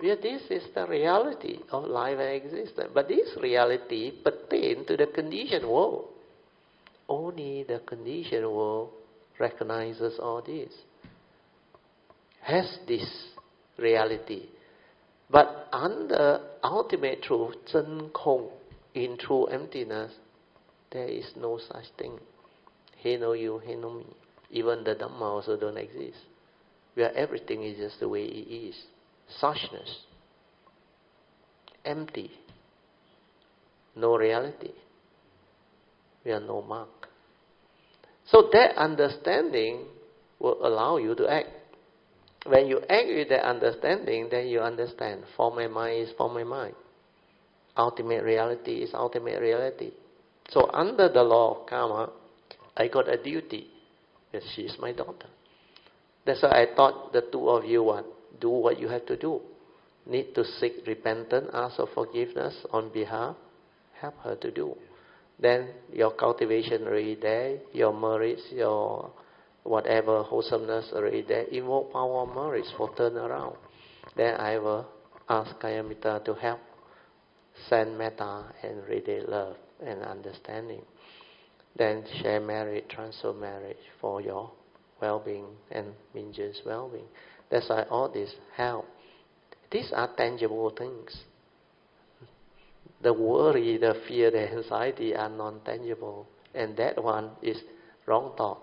Well, this is the reality of life and existence. But this reality pertains to the conditioned world. Only the conditioned world recognizes all this. Has this reality. But under ultimate truth, Zhen Kong, in true emptiness, there is no such thing. He know you, he know me. Even the Dhamma also don't exist. Where everything is just the way it is. Suchness. Empty. No reality. We are no mark. So that understanding will allow you to act. When you act with that understanding, then you understand form and mind is form and mind. Ultimate reality is ultimate reality. So under the law of karma, I got a duty. Because she is my daughter. That's why I taught the two of you do what you have to do. Need to seek repentance, ask for forgiveness on behalf, help her to do. Then your cultivation already there, your merits, your whatever wholesomeness already there, invoke power of merits for turn around. Then I will ask Kayamita to help send metta and radiate love and understanding. Then share merit, transfer marriage for your well-being and Minjun's well-being. That's why all this help. These are tangible things. The worry, the fear, the anxiety are non-tangible. And that one is wrong thought,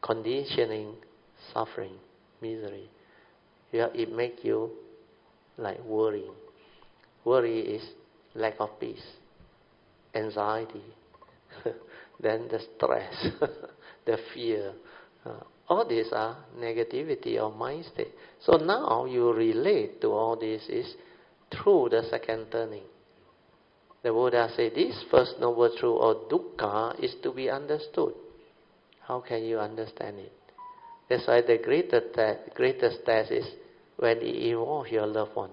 conditioning, suffering, misery. It makes you like worrying. Worry is lack of peace, anxiety, then the stress, the fear. All these are negativity of mind state. So now you relate to all this is through the second turning. The Buddha said this first noble truth or dukkha is to be understood. How can you understand it? That's why the greatest test is when it involves your loved one,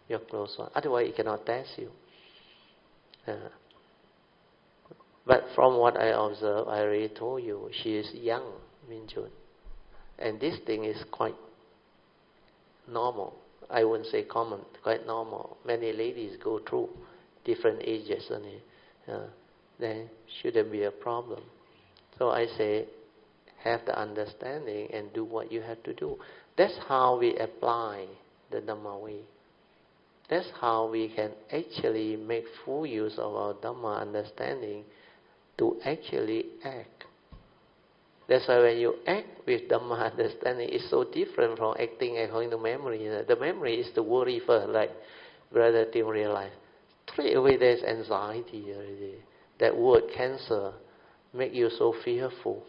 your close one. Otherwise it cannot test you. But from what I observe, I already told you, she is young, Minjun. And this thing is quite normal. I wouldn't say common, quite normal. Many ladies go through different ages, then shouldn't be a problem. So I say, have the understanding and do what you have to do. That's how we apply the Dhamma way. That's how we can actually make full use of our Dhamma understanding to actually act. That's why when you act with Dhamma understanding, it's so different from acting according to memory. The memory is the worry first, like Brother Tim realized. Straight away there's anxiety already. That word cancer make you so fearful.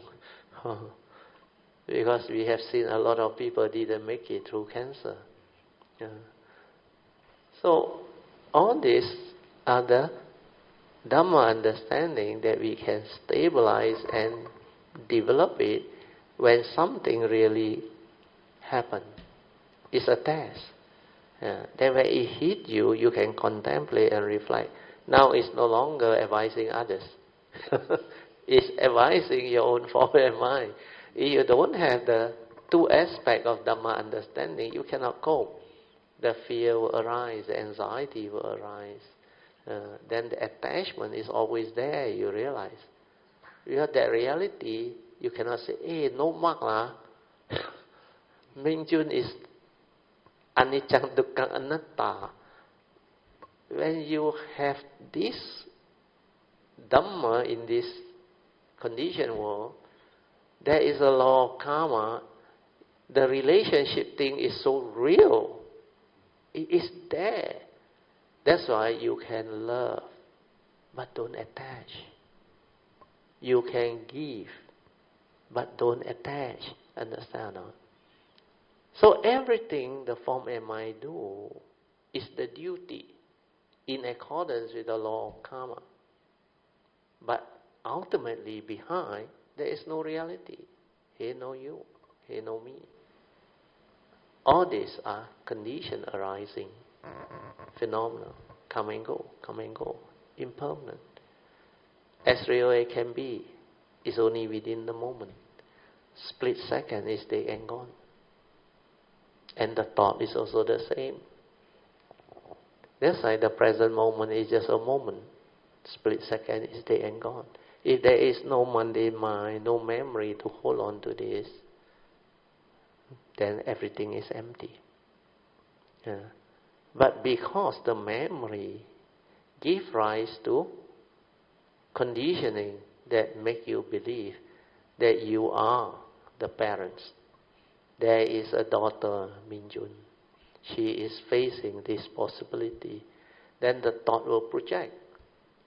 Because we have seen a lot of people didn't make it through cancer. Yeah. So all these are the Dhamma understanding that we can stabilize and develop it when something really happens. It's a test. Then when it hits you, you can contemplate and reflect. Now it's no longer advising others. It's advising your own form and mind. If you don't have the two aspects of Dhamma understanding, you cannot cope. The fear will arise, the anxiety will arise. Then the attachment is always there, you realize. Because that reality, you cannot say, hey, no mark lah. Mingjun is anicca dukkha anatta. When you have this Dhamma in this conditioned world, there is a law of karma. The relationship thing is so real. It is there. That's why you can love, but don't attach. You can give, but don't attach. Understand? No? So everything the form and mind do is the duty in accordance with the law of karma. But ultimately behind, there is no reality. He know you, he know me. All these are conditions arising, phenomena, come and go, impermanent. As real as can be, is only within the moment. Split second is day and gone. And the thought is also the same. That's why the present moment is just a moment. Split second is day and gone. If there is no mundane mind, no memory to hold on to this, then everything is empty. But because the memory gives rise to conditioning that make you believe that you are the parents. There is a daughter, Minjun. She is facing this possibility. Then the thought will project.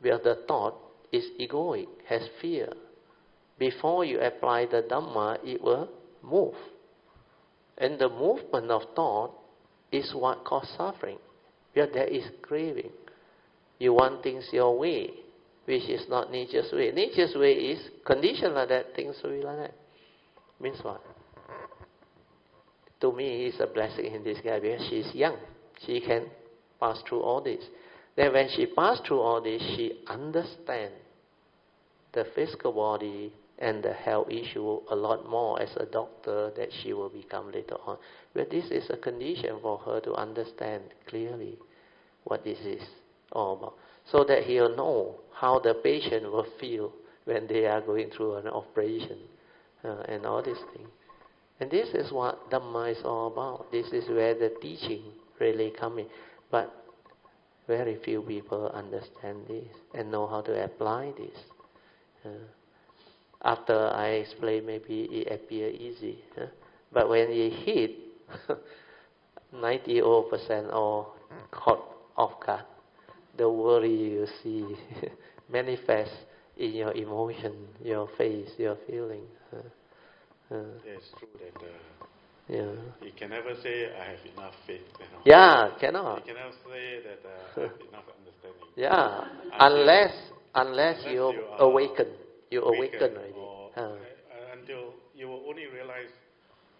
Where the thought is egoic, has fear. Before you apply the Dhamma, it will move. And the movement of thought is what causes suffering. Where there is craving. You want things your way, which is not nature's way. Nature's way is conditioned like that, things will be like that. Means what? To me, it's a blessing in disguise because she's young. She can pass through all this. Then when she passed through all this, she understands the physical body and the health issue a lot more as a doctor that she will become later on. But this is a condition for her to understand clearly what this is all about. So that he'll know how the patient will feel when they are going through an operation and all these things. And this is what Dhamma is all about. This is where the teaching really comes in. But very few people understand this and know how to apply this. After I explain, maybe it appears easy. But when it hit, 90% or caught off guard, the worry you see manifest in your emotion, your face, your feeling. It's true that you can never say, I have enough faith. Yeah, cannot. You cannot say that I have enough understanding. Yeah, unless you awaken. You awaken already. Until you will only realize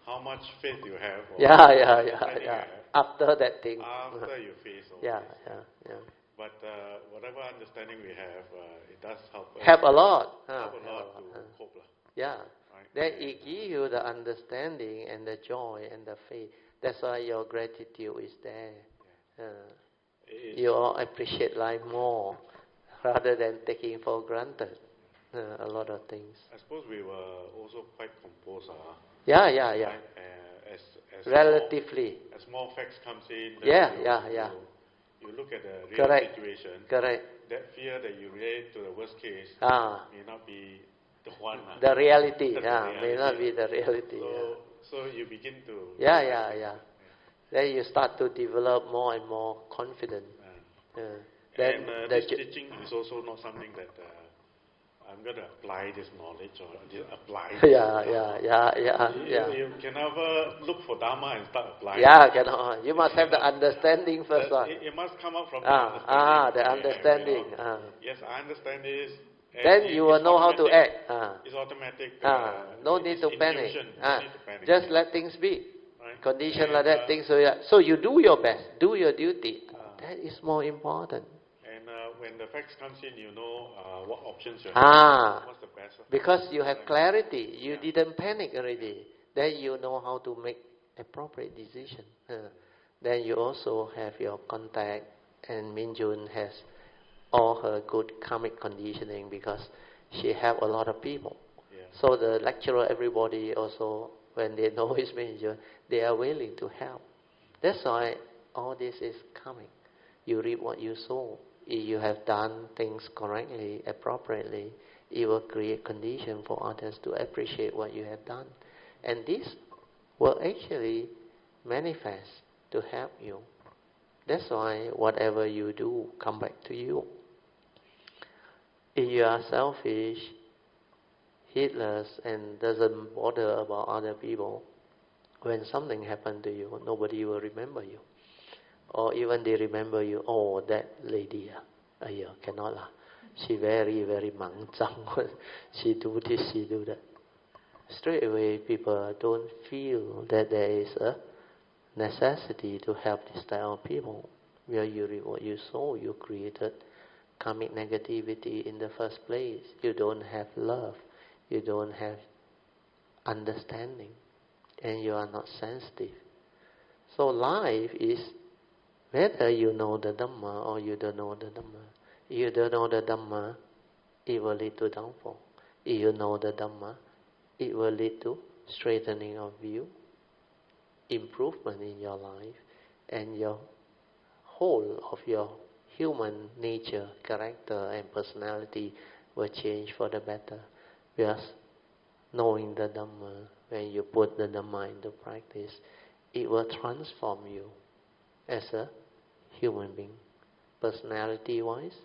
how much faith you have. Yeah. After that thing. After you face all this. But whatever understanding we have, it does help us. Help a lot. Help a lot to cope. Yeah. Right? Then it gives you the understanding and the joy and the faith. That's why your gratitude is there. You all appreciate life more rather than taking for granted a lot of things. I suppose we were also quite composed. Yeah. Right? As relatively. As more facts comes in, you look at the real situation. Correct. That fear that you relate to the worst case may not be the reality, may not be the reality. So you begin to... Yeah. Then you start to develop more and more confidence. Then this teaching is also not something that I'm going to apply this knowledge or apply this. Yeah. You can never look for Dhamma and start applying. Yeah, cannot. You must have the understanding first. It must come up from the understanding. The understanding. Yes, I understand this. Then you will know how to act. It's automatic. No need to panic. No need to panic. Just let things be. Right. Condition like that, things like that. So you do your best, do your duty. That is more important. And when the facts comes in, you know what options you have. What's the best? Because you have clarity, you didn't panic already. Then you know how to make appropriate decision. Then you also have your contact, and Minjun has all her good karmic conditioning because she helped a lot of people. So the lecturer, everybody also, when they know his Minjun, they are willing to help. That's why all this is coming. You reap what you sow. If you have done things correctly, appropriately, it will create condition for others to appreciate what you have done. And this will actually manifest to help you. That's why whatever you do, come back to you. If you are selfish, heedless, and doesn't bother about other people, when something happens to you, nobody will remember you. Or even they remember you, oh, that lady, cannot lah. She very, very mang zhang. She do this, she do that. Straight away, people don't feel that there is a necessity to help this type of people. Where you reap what you sow, you created karmic negativity in the first place. You don't have love. You don't have understanding. And you are not sensitive. So life is whether you know the Dhamma or you don't know the Dhamma. If you don't know the Dhamma, it will lead to downfall. If you know the Dhamma, it will lead to straightening of view, improvement in your life, and your whole of your human nature, character, and personality will change for the better. Because knowing the Dhamma, when you put the Dhamma into practice, it will transform you as a human being, personality-wise,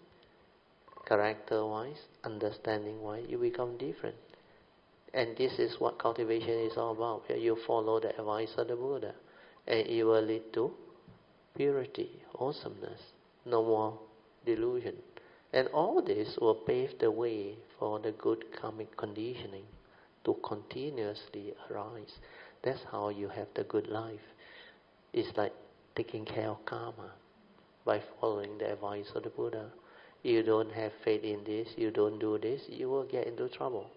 character-wise, understanding-wise. You become different. And this is what cultivation is all about, where you follow the advice of the Buddha. And it will lead to purity, awesomeness, no more delusion. And all this will pave the way for the good karmic conditioning to continuously arise. That's how you have the good life. It's like taking care of karma by following the advice of the Buddha. You don't have faith in this, you don't do this, you will get into trouble.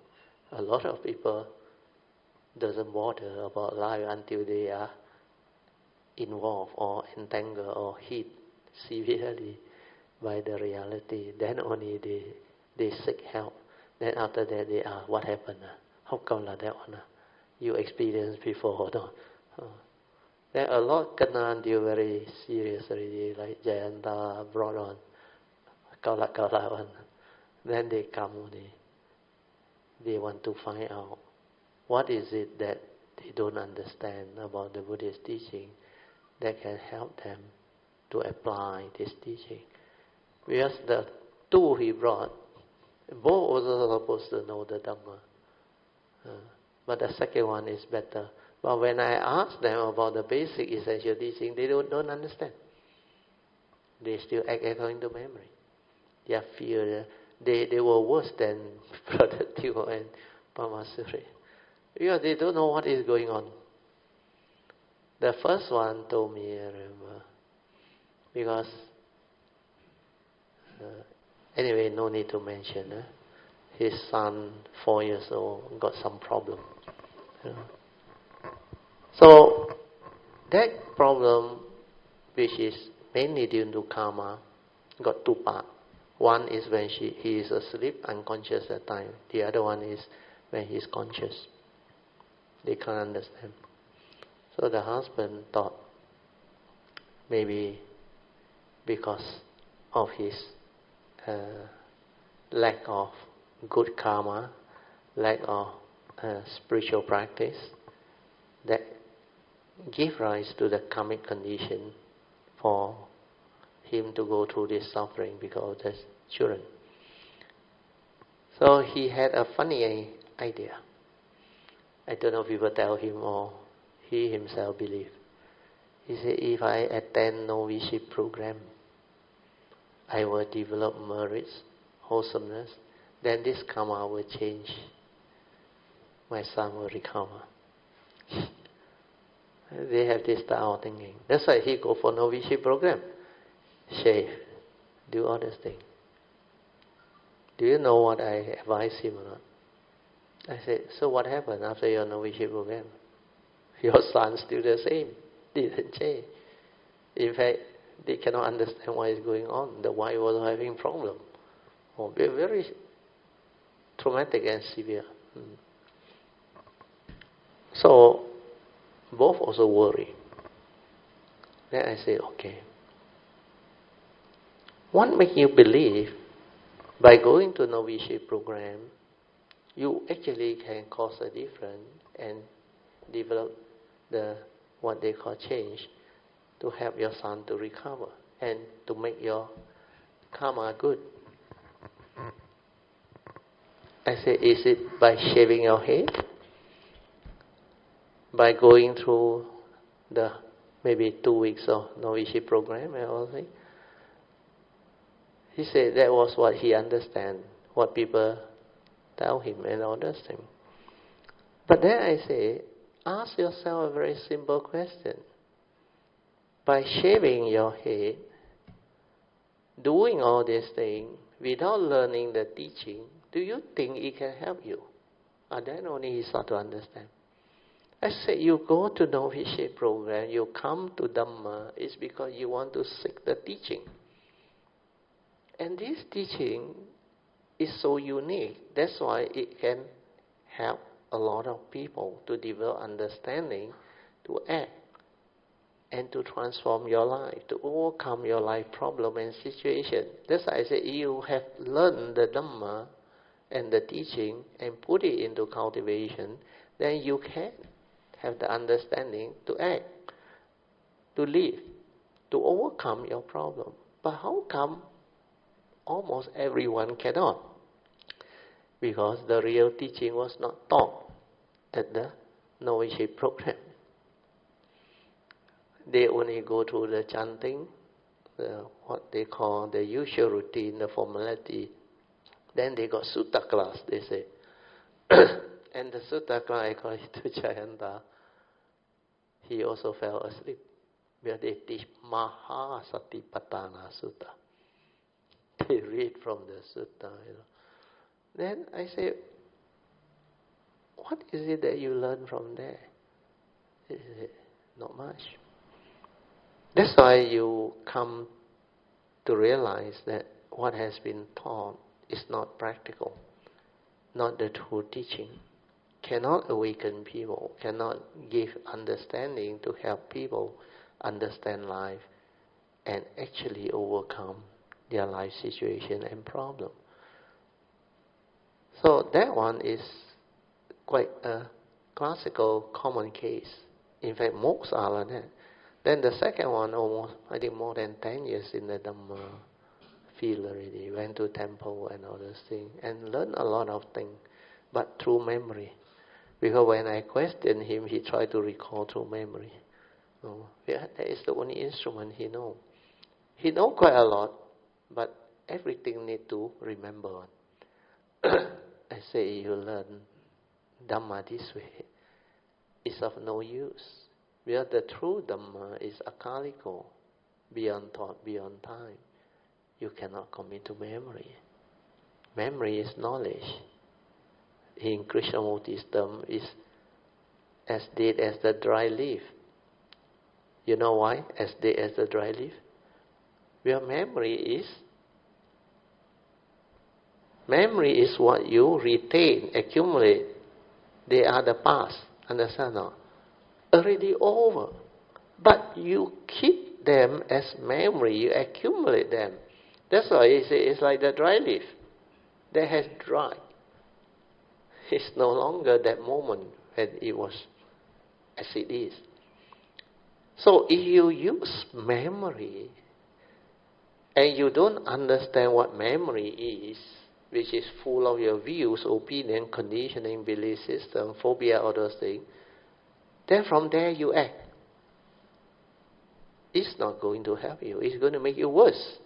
A lot of people doesn't bother about life until they are involved or entangled or hit severely by the reality. Then only they seek help. Then after that they ask, what happened? How come like that one? You experienced before, no? Then a lot kena until very serious already, like Jayanta brought on. Kaula one. Then they come only. They want to find out what is it that they don't understand about the Buddhist teaching that can help them to apply this teaching. Because the two he brought, both also supposed to know the Dhamma. But the second one is better. But when I ask them about the basic essential teaching, they don't understand. They still act according to memory. They fear. They were worse than Brother Teoh and Pamasuri. Because they don't know what is going on. The first one told me, I remember, because anyway, no need to mention. His son, 4 years old, got some problem. So that problem, which is mainly due to karma, got two parts. One is when he is asleep, unconscious at the time. The other one is when he is conscious. They can't understand. So the husband thought maybe because of his lack of good karma, lack of spiritual practice that give rise to the karmic condition for him to go through this suffering because of his children. So he had a funny idea. I don't know if people tell him or he himself believed. He said, if I attend novitiate program, I will develop merits, wholesomeness, then this karma will change. My son will recover. They have this style of thinking. That's why he go for novitiate program. Shave, do all this thing. Do you know what I advise him or not? I said, so what happened after your novitiate program? Your son's still the same. Didn't change. In fact, they cannot understand what is going on. The wife was having problem. Very traumatic and severe. So, both also worry. Then I say, okay. What makes you believe by going to novitiate program, you actually can cause a difference and develop what they call change to help your son to recover and to make your karma good? I say, is it by shaving your head? By going through the maybe 2 weeks of novitiate program and all that? He said that was what he understand, what people tell him and all those things. But then I say, ask yourself a very simple question. By shaving your head, doing all these things, without learning the teaching, do you think it can help you? And then only he start to understand. I said, you go to novitiate program, you come to Dhamma, it's because you want to seek the teaching. And this teaching is so unique. That's why it can help a lot of people to develop understanding, to act, and to transform your life, to overcome your life problem and situation. That's why I say, you have learned the Dhamma and the teaching and put it into cultivation, then you can have the understanding to act, to live, to overcome your problem. But how come almost everyone cannot? Because the real teaching was not taught at the novitiate program. They only go through the chanting, what they call the usual routine, the formality. Then they got sutta class, they say. And the sutta class, I call it to Jayanta, he also fell asleep. Where they teach Mahasatipatthana Sutta. They read from the sutta, Then I say, what is it that you learn from there? He said, not much. That's why you come to realize that what has been taught is not practical, not the true teaching, cannot awaken people, cannot give understanding to help people understand life and actually overcome their life situation and problem. So that one is quite a classical common case. In fact, most are like that. Then the second one, almost, I think more than 10 years in the Dhamma field already. Went to temple and all those things and learned a lot of things, but through memory. Because when I questioned him, he tried to recall through memory. That is the only instrument he knows. He knows quite a lot, but everything need to remember. I say, you learn Dhamma this way, it's of no use. Because the true Dhamma is akaliko, beyond thought, beyond time. You cannot commit to memory. Memory is knowledge. In Krishnamurti's term, is as dead as the dry leaf. You know why? As dead as the dry leaf? Because memory is what you retain, accumulate. They are the past. Understand now? Already over. But you keep them as memory, you accumulate them. That's why it's like the dry leaf that has dried. It's no longer that moment when it was as it is. So if you use memory and you don't understand what memory is, which is full of your views, opinion, conditioning, belief system, phobia, all those things, then from there you act. It's not going to help you. It's going to make you worse.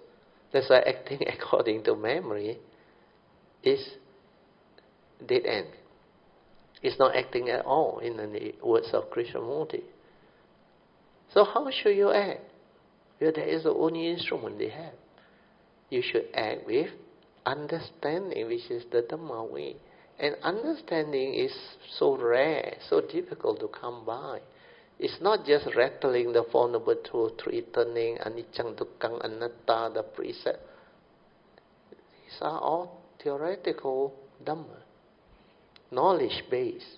That's why acting according to memory is dead end. It's not acting at all, in the words of Krishnamurti. So how should you act? Well, that is the only instrument they have. You should act with understanding, which is the Dhamma way. And understanding is so rare, so difficult to come by. It's not just rattling the Four Noble Truths, three turning, anicca, dukkha, anatta, the precept. These are all theoretical Dhamma, knowledge based.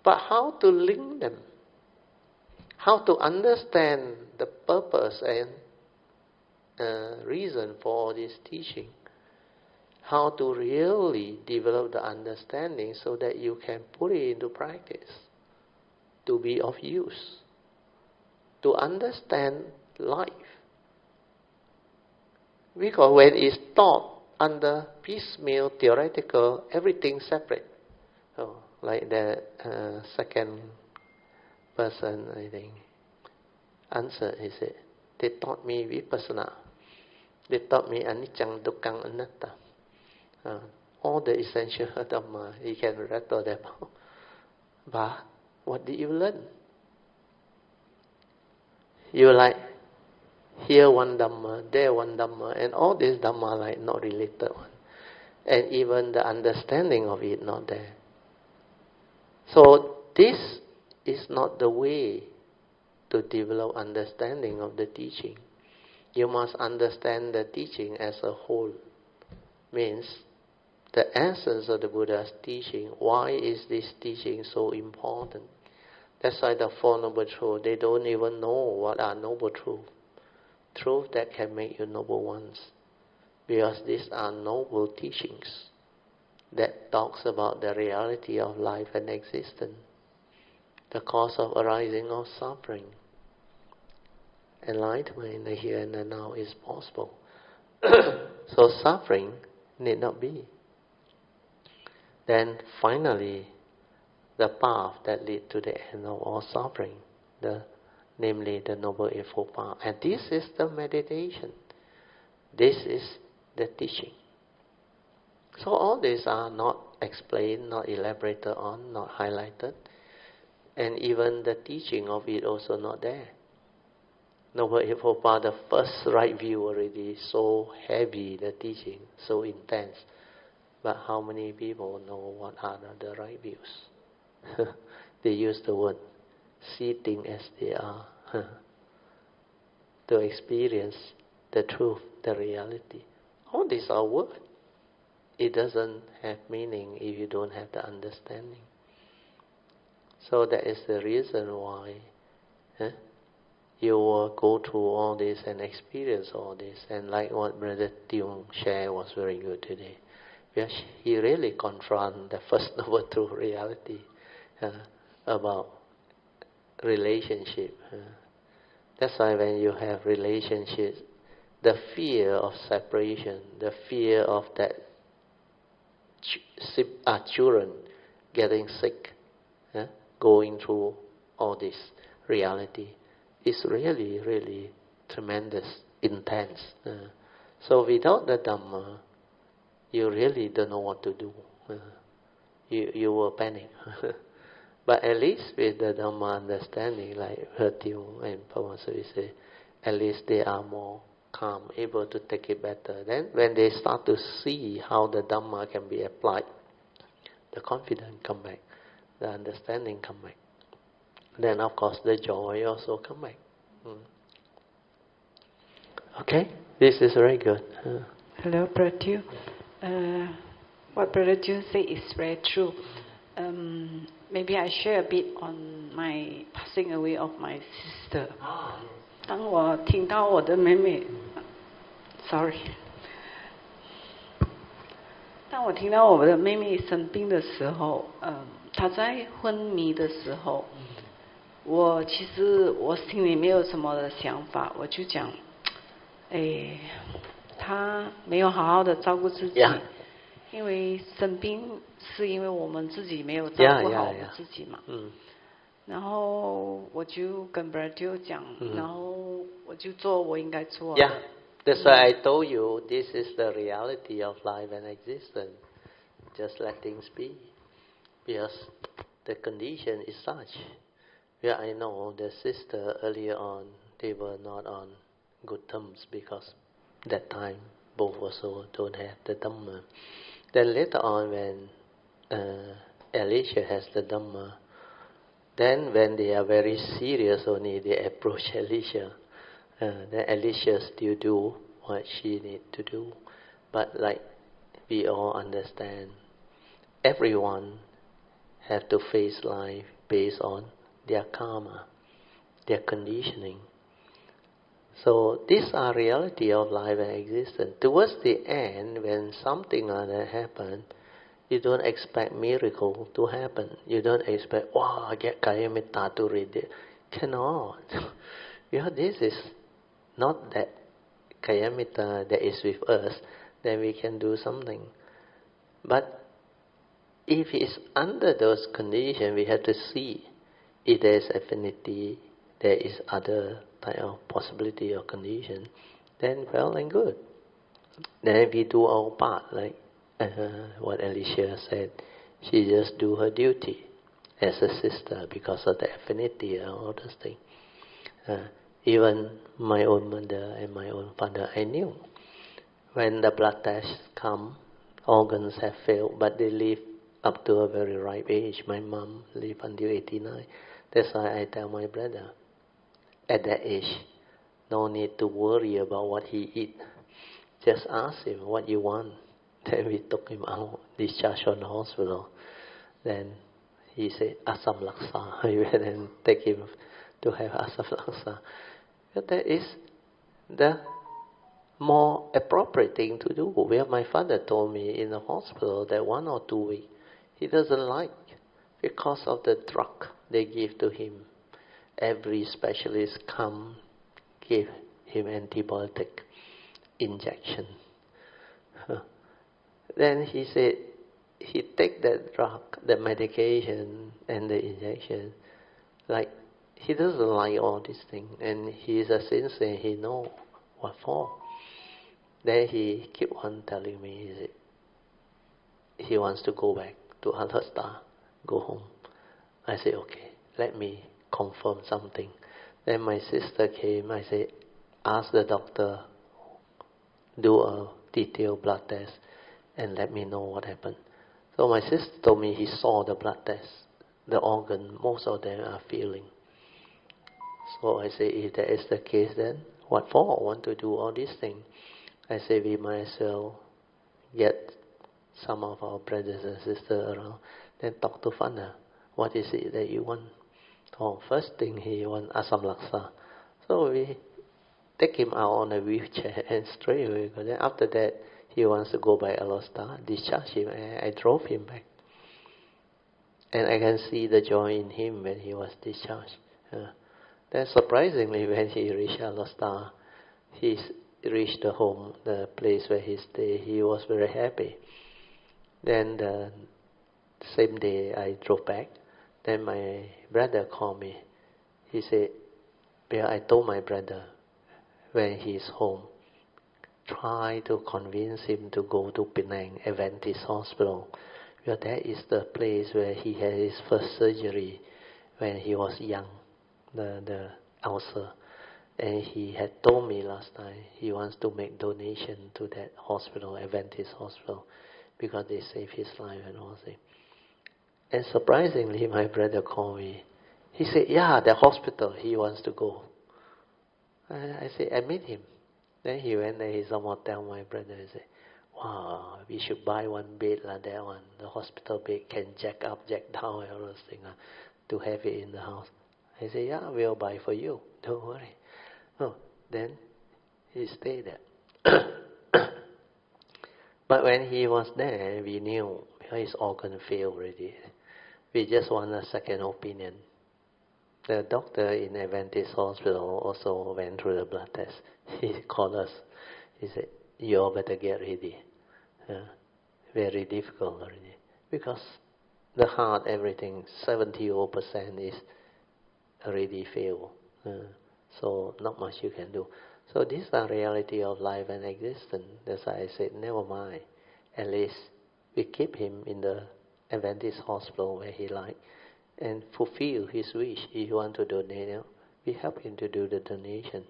But how to link them? How to understand the purpose and reason for all this teaching? How to really develop the understanding so that you can put it into practice, to be of use, to understand life. Because when it's taught under piecemeal, theoretical, everything separate. Oh, like the second person, I think, answer is it. They taught me vipassana. They taught me anicca, dukkha, anatta. All the essential Dhamma, you can rattle them out. But what did you learn? You like here one Dhamma, there one Dhamma, and all these Dhamma like not related one. And even the understanding of it not there. So this is not the way to develop understanding of the teaching. You must understand the teaching as a whole. Means the essence of the Buddha's teaching. Why is this teaching so important? That's why the Four Noble Truths, they don't even know what are noble truths. Truth that can make you noble ones. Because these are noble teachings that talks about the reality of life and existence, the cause of arising of suffering. Enlightenment in the here and the now is possible. So suffering need not be. Then finally, the path that leads to the end of all suffering, namely the Noble Eightfold Path. And this is the meditation. This is the teaching. So all these are not explained, not elaborated on, not highlighted. And even the teaching of it also not there. Noble Eightfold Path, the first right view already so heavy, the teaching, so intense. But how many people know what are the right views? They use the word, see things as they are, to experience the truth, the reality. All these are words. It doesn't have meaning if you don't have the understanding. So that is the reason why you will go through all this and experience all this. And like what Brother Teoh shared was very good today. Because he really confronted the First Noble Truth reality about relationship. That's why when you have relationships, the fear of separation, the fear of that children getting sick, going through all this reality, is really, really tremendous, intense. So without the Dhamma, you really don't know what to do. You will panic. But at least with the Dhamma understanding, like Teoh and Pavasavi say, at least they are more calm, able to take it better. Then when they start to see how the Dhamma can be applied, the confidence come back, the understanding come back. Then of course the joy also come back. Okay, this is very good. Hello, Brother Teoh. What Brother Teoh said is very true. Maybe I share a bit on my passing away of my sister. 当我听到我的妹妹 ，sorry，当我听到我的妹妹生病的时候，她在昏迷的时候，其实我心里没有什么的想法，我就讲，她没有好好的照顾自己， Yeah. 因为生病是因为我们自己没有照顾好我们自己嘛。然后我就跟 Brother 讲，然后我就做我应该做的。Yeah, that's why I told you this is the reality of life and existence. Just let things be, because the condition is such. Yeah, I know the sister earlier on, they were not on good terms because that time both also don't have the Dhamma. Then later on when Alicia has the Dhamma, then when they are very serious only they approach Alicia. Then Alicia still do what she need to do. But like we all understand, everyone have to face life based on their karma, their conditioning. So these are reality of life and existence. Towards the end, when something like that happens, you don't expect miracle to happen. You don't expect, wow, I get kayamita to read it. Cannot. Because this is not that kayamita that is with us, then we can do something. But if it's under those conditions, we have to see if there is affinity, there is other type of possibility or condition, then well and good. Then we do our part, like what Alicia said, she just do her duty as a sister because of the affinity and all those things. Even my own mother and my own father, I knew when the blood tests come, organs have failed, but they live up to a very ripe age. My mom lived until 89. That's why I tell my brother, at that age, no need to worry about what he eat. Just ask him what you want. Then we took him out, discharged from the hospital. Then he said, Asam Laksa. We went and take him to have Asam Laksa. But that is the more appropriate thing to do. Where my father told me in the hospital that 1 or 2 weeks, he doesn't like because of the drug they give to him. Every specialist come, give him antibiotic injection. Then he said he take that drug, the medication and the injection, like he doesn't like all these things, and he is a sincere, he know what for. Then he keep on telling me, he said he wants to go back to Alhasta, go home. I said, okay, let me confirm something. Then my sister came, I said, ask the doctor, do a detailed blood test and let me know what happened. So my sister told me he saw the blood test, the organ, most of them are failing. So I said, if that is the case, then what for? I want to do all these things. I said, we might as well get some of our brothers and sisters around, then talk to Father. What is it that you want? Oh, first thing he want Asam Laksa. So we take him out on a wheelchair and straight away go. Then after that, he wants to go by Alhasta, discharge him, and I drove him back. And I can see the joy in him when he was discharged. Then surprisingly, when he reached Alhasta, he reached the home, the place where he stayed, he was very happy. Then the same day I drove back, then my brother called me. He said, well, I told my brother, when he's home, try to convince him to go to Penang Adventist Hospital. Well, that is the place where he had his first surgery when he was young, the ulcer. And he had told me last time he wants to make donation to that hospital, Adventist Hospital, because they saved his life and all that. And surprisingly, my brother called me. He said, yeah, the hospital, he wants to go. I said, I meet him. Then he went there, he somehow tell my brother, he said, wow, we should buy one bed like that one. The hospital bed can jack up, jack down, and all those things, to have it in the house. I said, yeah, we'll buy for you. Don't worry. Oh, then he stayed there. But when he was there, we knew his organ failed already. We just want a second opinion. The doctor in Adventist hospital also went through the blood test. He called us. He said, "You all better get ready." Very difficult already. Because the heart, everything, 70% is already failed. So not much you can do. So these are reality of life and existence. That's why I said, never mind. At least we keep him in the Adventist hospital where he like, and fulfill his wish. If he want to donate, we help him to do the donation.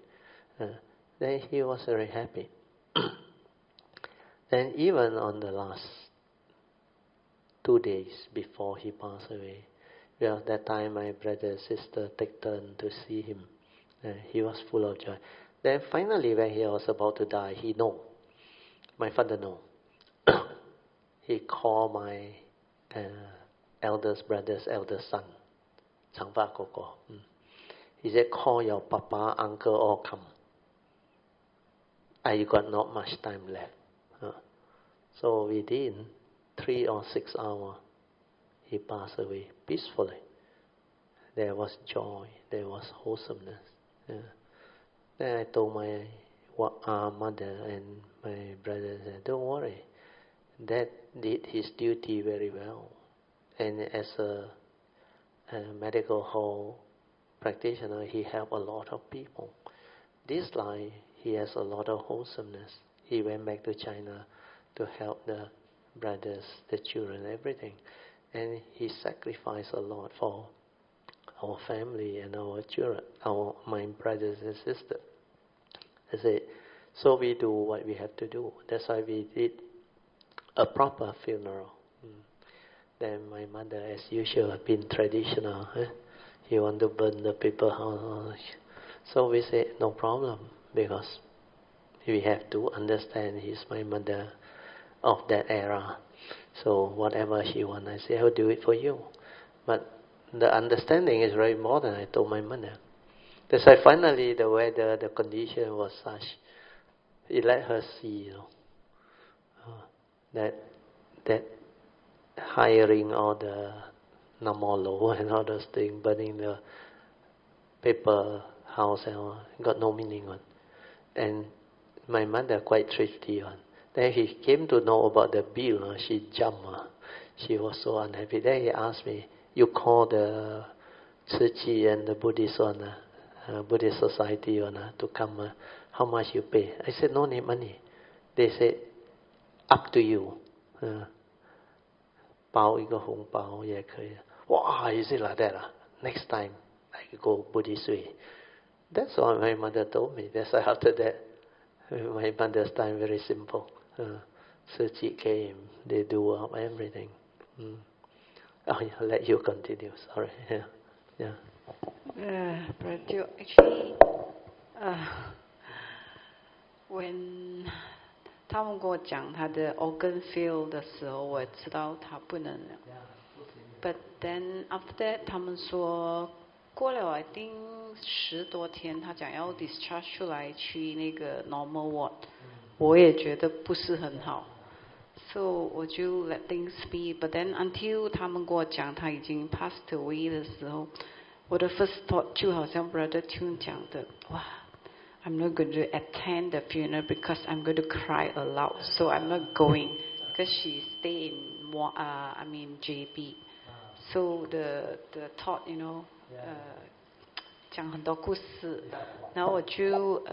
Then he was very happy. Then even on the last 2 days before he passed away, well, that time my brother and sister take turn to see him. He was full of joy. Then finally, when he was about to die, he know. My father know. He called my eldest brother's eldest son, Changpa Koko. He said, "Call your papa, uncle, all come. I got not much time left." So within 3 or 6 hours, he passed away peacefully. There was joy, there was wholesomeness. Then I told my mother and my brother, "Don't worry, Dad did his duty very well. And as a medical hall practitioner, he helped a lot of people. This life, he has a lot of wholesomeness. He went back to China to help the brothers, the children, everything. And he sacrificed a lot for our family and our children, my brothers and sisters." I said, so we do what we have to do. That's why we did a proper funeral. Then my mother, as usual, been traditional. He want to burn the paper house. So we said, no problem, because we have to understand he's my mother of that era. So whatever she wants, I say, I'll do it for you. But the understanding is very important, I told my mother. That's why finally the weather, the condition was such, it let her see, that hiring all the namolo and all those things, burning the paper house and all, got no meaning on. And my mother quite thrifty on. Then he came to know about the bill, she jumped. She was so unhappy. Then he asked me, "You call the Tzu and the Buddhist one, Buddhist society one, to come, how much you pay?" I said, "No need money." They said, "Up to you. 包一个红包也可以." Wow, is it like that? Next time I go Buddhist way. That's what my mother told me. That's why after that, my mother's time very simple. Tzu came, they do up everything. I'll let you continue. Sorry. Yeah. Brother Teoh, actually, when 他们跟我讲他的 organ fail 的时候，我知道他不能了。But then after that， 他们说过了 I think 10多天，他讲要 discharge 出来去那个 normal ward， 我也觉得不是很好。So 我就 let things be. But then until 他们跟我讲他已经 passed away 的时候，我的 first thought 就好像 Brother Teoh 讲的，哇。I'm not going to attend the funeral because I'm going to cry aloud. So I'm not going because she stay in JB. So the thought, 讲很多故事，然后我就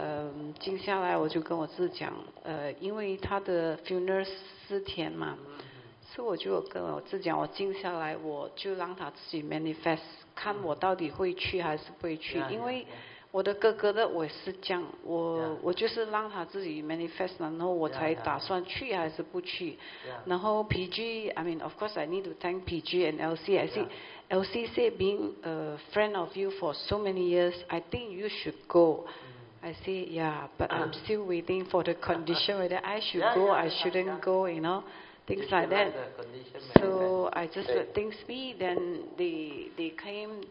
静下来，我就跟我自己讲，因为他的 funeral 4天嘛，所以我就跟我自己讲，我静下来，我就让他自己 manifest， 看我到底会去还是不会去，因为。我的哥哥的我也是这样，我就是让他自己 manifest， 然后我才打算去还是不去。然后 PG, I mean of course I need to thank PG and LC. I see LC said being a friend of you for so many years, I think you should go. I say yeah, but I'm still waiting for the condition whether I should go, I shouldn't go, things like that. So I just let things be. Then they came,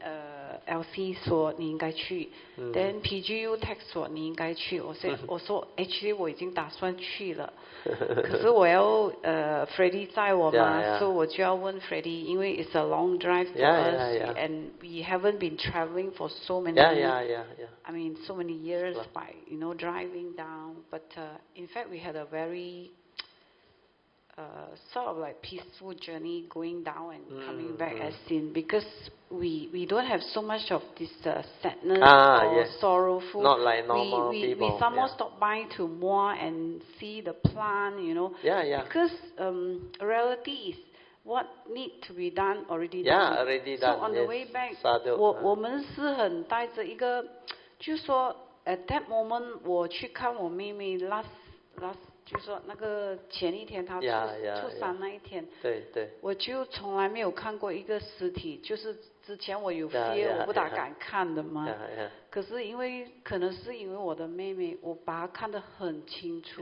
LC 说你应该去 ，then PGU text 说你应该去。我说 actually 我已经打算去了，可是我要Freddie 载我嘛，所以我就要问 Freddie，因为 it's a long drive for us and we haven't been traveling for so many I mean so many years by driving down. But in fact we had a very sort of like peaceful journey going down and coming back as in, because we don't have so much of this sadness or sorrowful. Not like normal people. We somehow stop by to Moa and see the plant, because reality is what need to be done already done. Already so done. on the way back, 我们是很带着一个，就是说 at that moment 我去看我妹妹 last 就是说那个前一天她出山那一天，对，我就从来没有看过一个尸体，就是之前我有 fear 我不大敢看的嘛。可是可能是因为我的妹妹，我把她看得很清楚。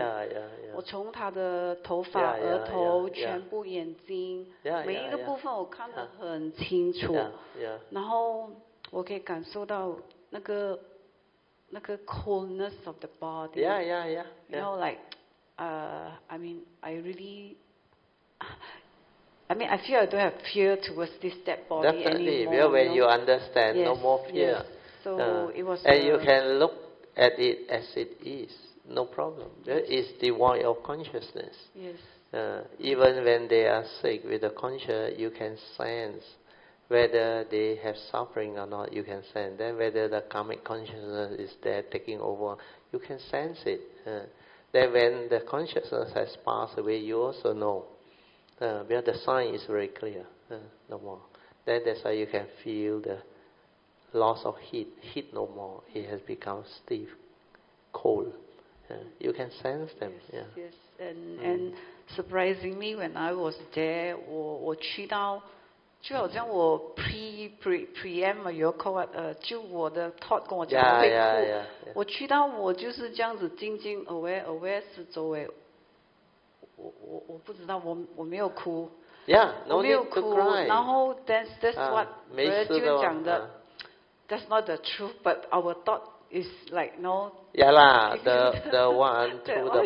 我从她的头发、额头、全部眼睛，每一个部分我看得很清楚。然后我可以感受到那个 coldness of the body. Like I mean I feel I don't have fear towards this dead body Definitely, anymore. When you understand, no more fear. So it was. And you can look at it as it is, no problem. It is devoid of consciousness. Even when they are sick with the conscious, you can sense whether they have suffering or not. You can sense. Then whether the karmic consciousness is there taking over, you can sense it. Then when the consciousness has passed away, you also know. Because the sign is very clear. No more. Then that's why you can feel the loss of heat. Heat no more. It has become stiff, cold. You can sense them. Yes. And surprisingly, when I was there, 我去到。就好像我 preempt 有 call 就我的 thought 跟我讲我会哭，我去到我就是这样子静静 aware 四周围，我不知道我没有哭，我没有哭，然后 that's what 就讲的 that's not the truth, but our thought is like the one through the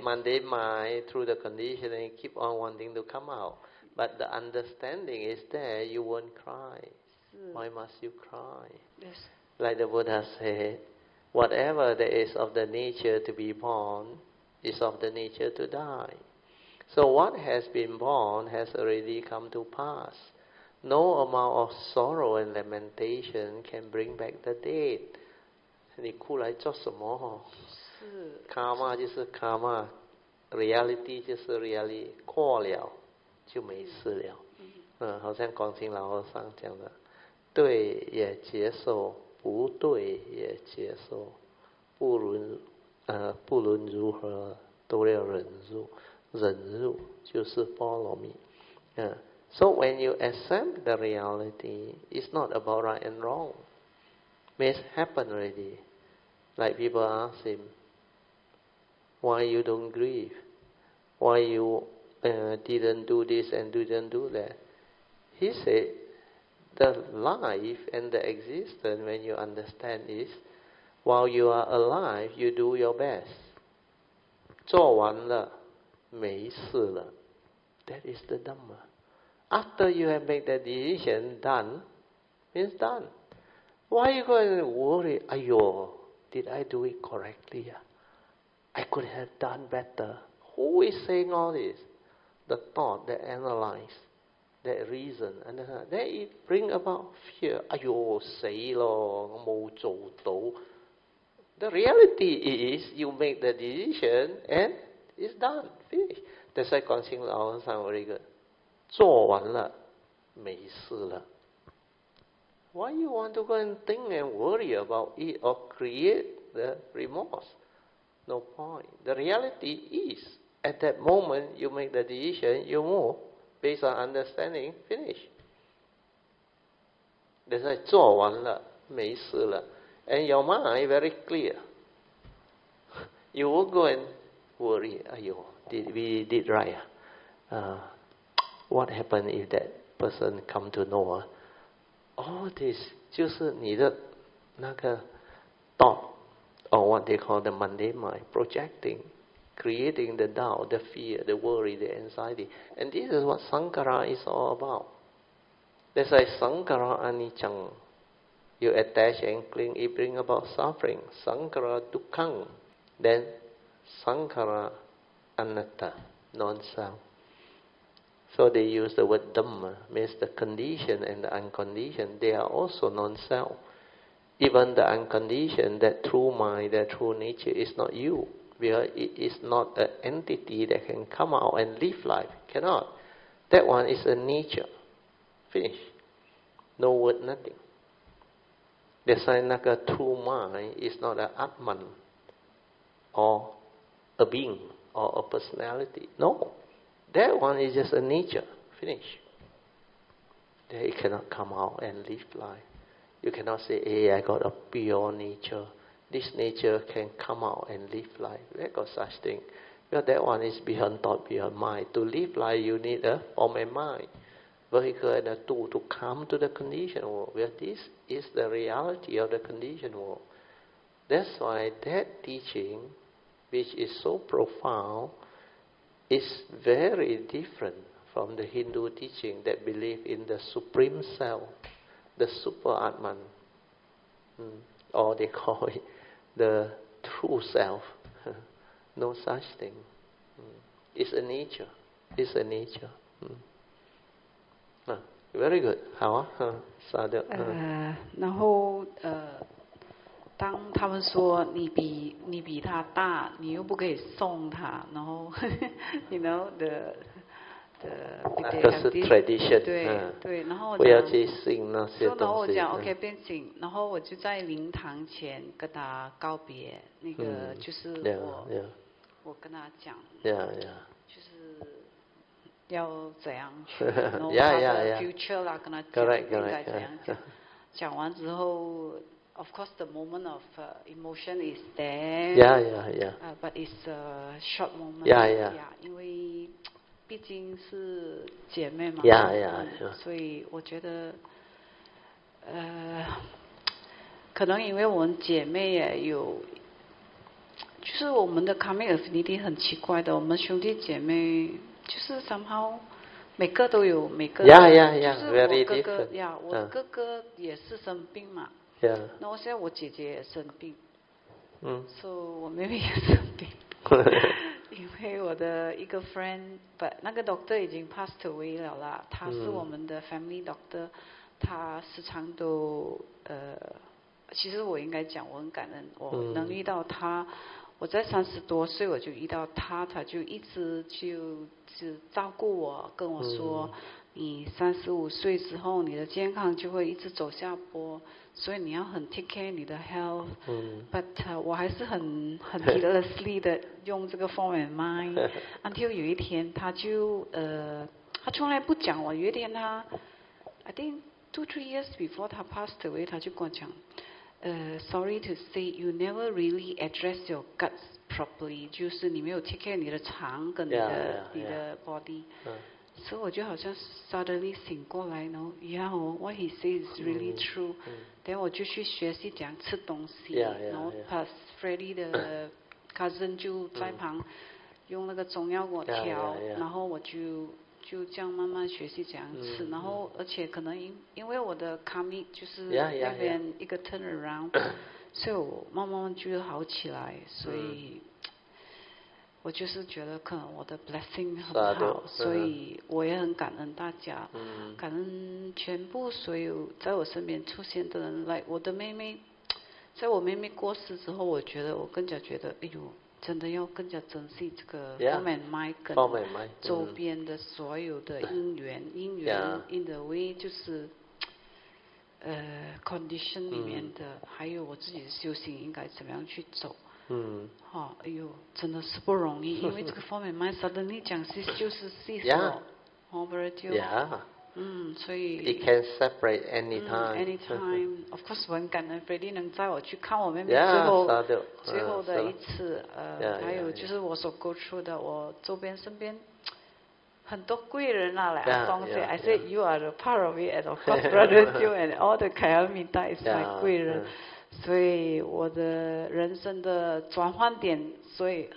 mandate mind, through the conditioning, keep on wanting to come out. But the understanding is there, you won't cry. Why must you cry? Like the Buddha said, whatever there is of the nature to be born is of the nature to die. So what has been born has already come to pass. No amount of sorrow and lamentation can bring back the dead. 你哭来做什么？karma 就是 karma, reality 就是 reality， 过了就没事了。好像广清老和尚讲的，对也接受，不对也接受，不论如何都要忍辱，忍辱就是波罗蜜。So when you accept the reality, it's not about right and wrong. May happen already. Like people ask him, why you don't grieve? Why you didn't do this and didn't do that? He said, the life and the existence, when you understand is, while you are alive, you do your best. 做完了，没事了。That is the Dhamma. After you have made the decision, done, means done. Why are you going to worry? Ayo, did I do it correctly? I could have done better. Who is saying all this? The thought, the analyze, the reason, and then it bring about fear. Ayo, 死咯，冇做到。The reality is, you make the decision and it's done, finished. That's why 广清老和尚有一个，做完了，没事了。Why you want to go and think and worry about it or create the remorse? No point. The reality is, at that moment you make the decision, you move based on understanding, finish. That's why 做完了，没事了。And your mind very clear. You won't go and worry. Ayo, we did right. what happened if that person come to know? All this 就是你的那个 thought, or what they call the mundane mind, projecting, creating the doubt, the fear, the worry, the anxiety. And this is what Sankara is all about. That's why Sankara Anicca. You attach and cling, it brings about suffering. Sankara Dukkhang. Then Sankara Anatta, non-self. So they use the word Dhamma, means the conditioned and the unconditioned. They are also non-self. Even the unconditioned, that true mind, that true nature is not you. Because it is not an entity that can come out and live life. Cannot. That one is a nature. Finish. No word, nothing. The Sayanaka true mind is not an Atman or a being or a personality. No. That one is just a nature. Finish. It cannot come out and live life. You cannot say, hey, I got a pure nature. This nature can come out and live life. There got such thing. Because that one is beyond thought, beyond mind. To live life, you need a form and mind. Vehicle and a tool to come to the conditioned world. Where this is the reality of the conditioned world. That's why that teaching, which is so profound, is very different from the Hindu teaching that believe in the supreme self, the super Atman, or they call it the true self. No such thing. It's a nature. It's a nature. Very good. 好啊，萨德。然后当他们说你比他大，你又不可以送他，然后you know the 那个是 tradition。对，然后我不要去信那些东西。然后我讲 OK 变紧，然后我就在灵堂前跟他告别，那个就是我跟他讲，就是要怎样去，然后他的 future 啦，跟他讲应该怎样讲。讲完之后 ，of course the moment of emotion is there. But it's a short moment. 因为毕竟是姐妹嘛。所以我觉得，可能因为我们姐妹也有，就是我们的 karmic affinity 很奇怪的，我们兄弟姐妹就是 somehow 每个都有每个，就是我哥哥我哥哥也是生病嘛，那我现在我姐姐也生病，so 我妹妹也生病，因为我的一个 friend， 那个 doctor 已经 passed away 了啦，他是我们的 family doctor， 他时常都其实我应该讲我很感恩，我能遇到他。我在30多岁我就遇到他，他就一直就照顾我，跟我说，你35岁之后你的健康就会一直走下坡，所以你要很 take care 你的 health。But 我还是很 heedlessly 的用这个 form and mind。Until 有一天他就他从来不讲我，有一天他 I think 2-3 years before 他 passed away， 他就跟我讲。Sorry to say, you never really address your guts properly. 就是你没有 take care 你的肠跟你的 body. 所以我就好像 suddenly 醒过来，然后 what he says is really true. Then 我就去学习怎样吃东西，然后 Plus Freddy 的 cousin 就在旁用那个中药给我调，然后我就这样慢慢学习怎样吃，然后而且可能因为我的 karmic 就是那边一个 turn around， 所以我慢慢就好起来，所以我就是觉得可能我的 blessing 很好，所以我也很感恩大家，感恩全部所有在我身边出现的人。来，我的妹妹，在我妹妹过世之后，我觉得我更加觉得，哎呦。真的要更加珍惜这个 form and mind 跟周边的所有的因缘 in the way 就是condition 里面的，还有我自己的修行应该怎么样去走。哎呦，真的是不容易，因为这个 form and mind suddenly 讲就是 cease 了，所以 It can separate anytime. Anytime. Of course 我很感恩 Freddy 能载我去看我妹妹最后的一次，还有就是我所 go through 的，我周边身边很多贵人啊，like Yeah, Song said, yeah, I said yeah. you are the part of it, and of course Brother Teoh and all the Kayamita is my Yeah, 贵人，所以我的人生的转换点，所以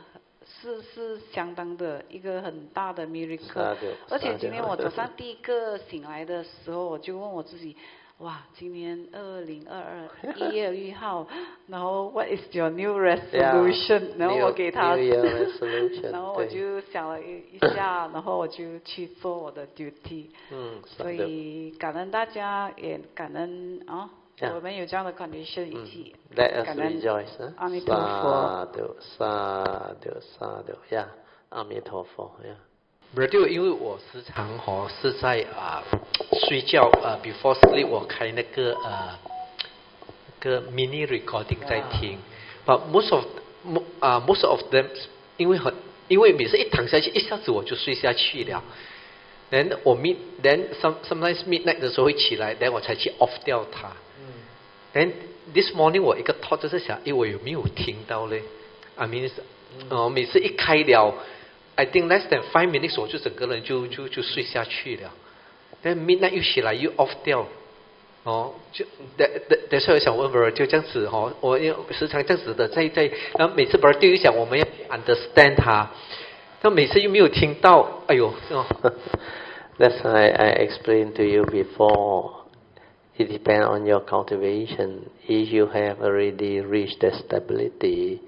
是相当的一个很大的 miracle。而且今天我早上第一个醒来的时候，我就问我自己。哇，今年2022 1月1号，然后 What is your new resolution？ 然后我给他，然后我就想了一下，然后我就去做我的 duty。所以感恩大家，也感恩啊，我们有这样的 condition 一起感恩阿弥陀佛。Yeah，阿弥陀佛。Yeah。Brother， 因为我时常是在睡觉before sleep 我开那个mini recording 在听 ，but most of them 因为每次一躺下去一下子我就睡下去了。then sometimes midnight 的时候会起来 then 我才去 off 掉它。then this morning 我一个 thought 就是想，我有没有听到嘞 ？I mean， 每次一开了。I think less than 5 minutes 我就整个人就睡下去了。但 midnight 又起来又 off 掉，就所以我想问 Brother， 就这样子我时常这样子的在，然后每次 Brother 又讲我们要 understand 他，但每次又没有听到，哎呦That's why I explained to you before. It depends on your cultivation. If you have already reached the stability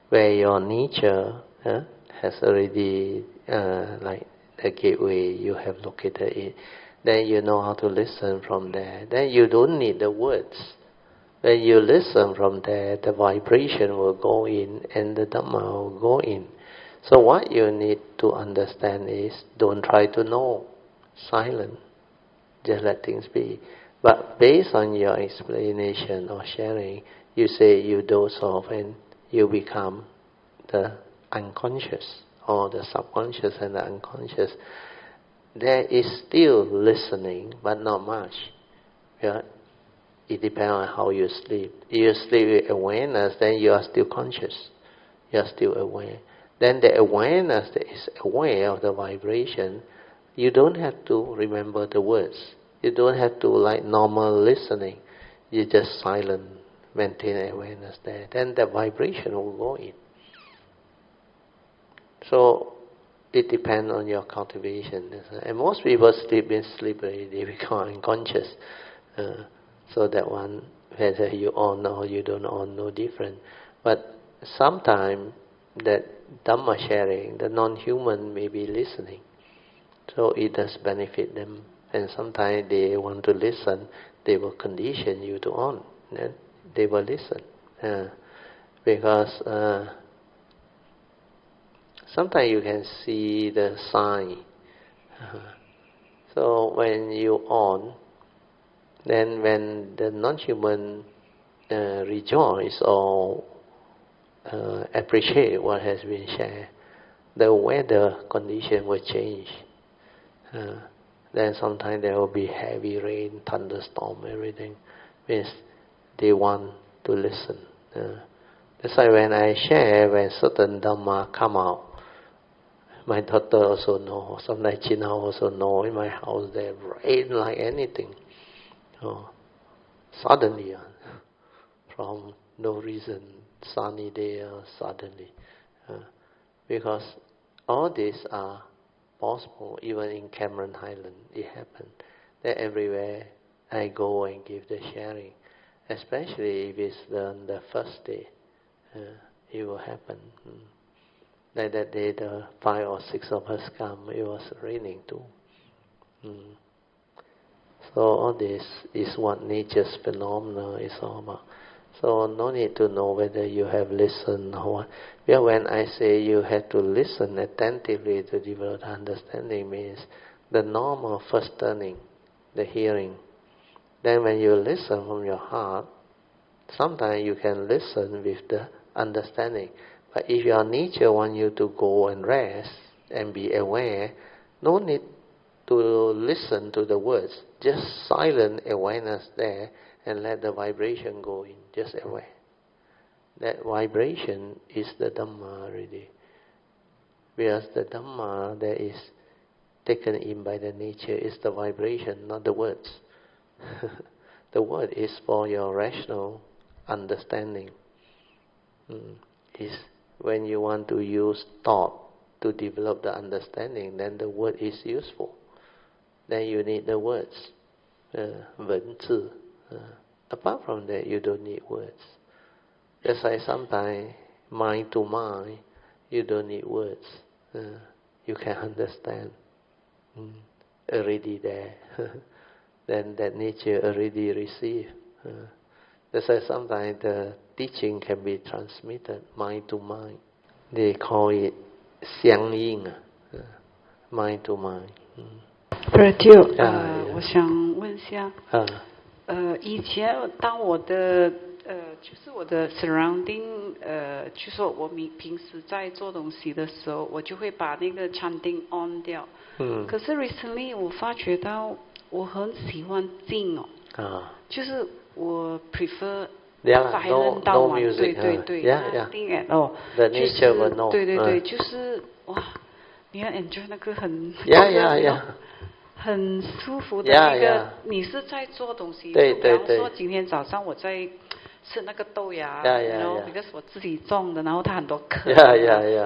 where your nature、has already like the gateway you have located it, then you know how to listen from there. Then you don't need the words. When you listen from there, the vibration will go in and the Dhamma will go in. So what you need to understand is, don't try to know. Silent. Just let things be. But based on your explanation or sharing, you say you doze off and you become the unconscious or the subconscious and the unconscious. There is still listening, but not much. Yeah? It depends on how you sleep. If you sleep with awareness, then you are still conscious. You are still aware. Then the awareness that is aware of the vibration, you don't have to remember the words. You don't have to like normal listening. You just silent, maintain awareness there. Then the vibration will go in. So it depends on your cultivation. And most people sleep already, they become unconscious. So that one, whether you all know or you don't all know, different. But sometimes that Dhamma sharing, the non-human may be listening. So it does benefit them. And sometimes they want to listen, they will condition you to on. They will listen. Because sometimes you can see the sign. So when you on, then when the non-human rejoice or appreciate what has been shared, the weather condition will change. Then sometimes there will be heavy rain, thunderstorm, everything. Means they want to listen. That's why when I share, when certain Dhamma come out, my daughter also know, sometimes China also know, in my house there rain like anything. Suddenly, from no reason, sunny day, suddenly. Because all these are possible, even in Cameron Highland, it happened. That everywhere I go and give the sharing, especially if it's the first day, it will happen. Like that day, the 5 or 6 of us come, it was raining too. So all this is what nature's phenomena is all about. So no need to know whether you have listened or what. Yeah, when I say you have to listen attentively to develop understanding, means the normal first turning, the hearing. Then when you listen from your heart, sometimes you can listen with the understanding. But if your nature wants you to go and rest and be aware, no need to listen to the words. Just silent awareness there and let the vibration go in. Just aware. That vibration is the Dhamma already. Because the Dhamma, there is taken in by the nature is the vibration, not the words. The word is for your rational understanding. Is when you want to use thought to develop the understanding, then the word is useful. Then you need the words. 文字. Apart from that, you don't need words. That's why sometimes mind to mind, you don't need words. You can understand. Already there. Then that nature already received. That's why sometimes the teaching can be transmitted mind to mind. They call it 相应, mind to mind. Brother Teoh, 我想问一下，以前当我的就是我的 surrounding，就说我平时在做东西的时候，我就会把那个 chanting on 掉。可是 recently 我发觉到我很喜欢静哦，就是我 prefer silent 到完，对对对 ，nothing at all， 就是对对对，就是哇，你要 enjoy 那个很很舒服的那个，你是在做东西，就比方说今天早上我在吃那个豆芽，然后 because 我自己种的，然后它很多壳，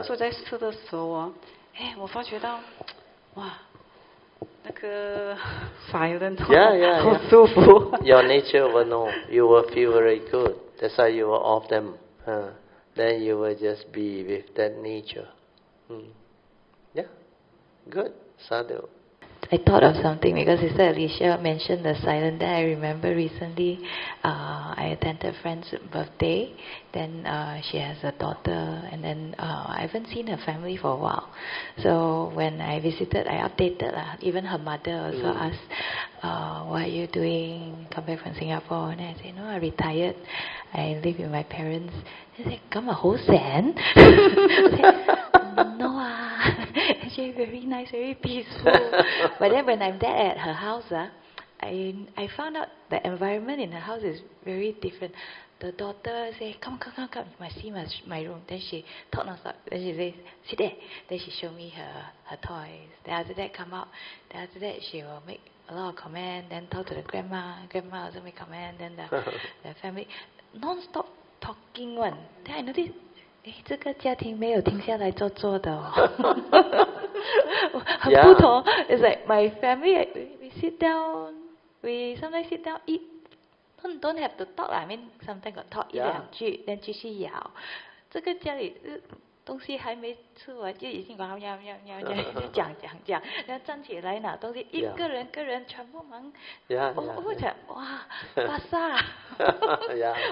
所以在吃的时候啊，我发觉到哇。那个 silent 好舒服。Your nature will know. You will feel very good. That's why you will off them. Then you will just be with that nature. Yeah, good. Sadhu. I thought of something because Sister Alicia mentioned the silent. Then I remember recently I attended a friend's birthday. Then she has a daughter, and then I haven't seen her family for a while. So when I visited, I updated. Even her mother also asked, "What are you doing? Come back from Singapore?" And I said, "No, I retired. I live with my parents." They said, "Come a whole sen?" No, actually very nice, very peaceful. But then when I'm there at her house, I found out the environment in her house is very different. The daughter say, come, you must see my room. Then she talk nonstop. Then she says, sit there. Then she show me her toys. Then after that come out. Then after that she will make a lot of comment. Then talk to the grandma. Grandma also make comment. Then the family non-stop talking one. Then I noticed, 这个家庭没有停下来坐坐的哦，很不同。It's like my family, we sit down, we sometimes sit down eat. Don't have to talk. I mean, sometimes got talk 一两句， then 继续咬。这个家里东西还没吃完就已经讲，然后站起来拿东西，一个人全部忙。我想哇，巴萨，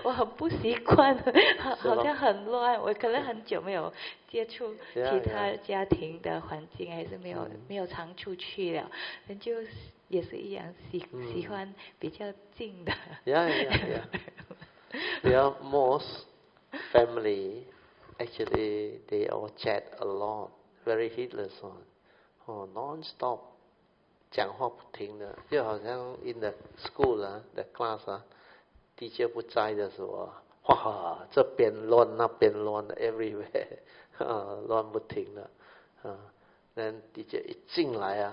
我很不习惯，好像很乱。我可能很久没有接触其他家庭的环境，还是没有常出去了，那就也是一样喜欢比较静的。Yeah, most family. Actually, they all chat a lot, very heedless on, non-stop, 讲话不停的，就好像 in the school the class teacher 不在的时候哇，这边乱那边乱 everywhere， 乱不停的，then teacher 一进来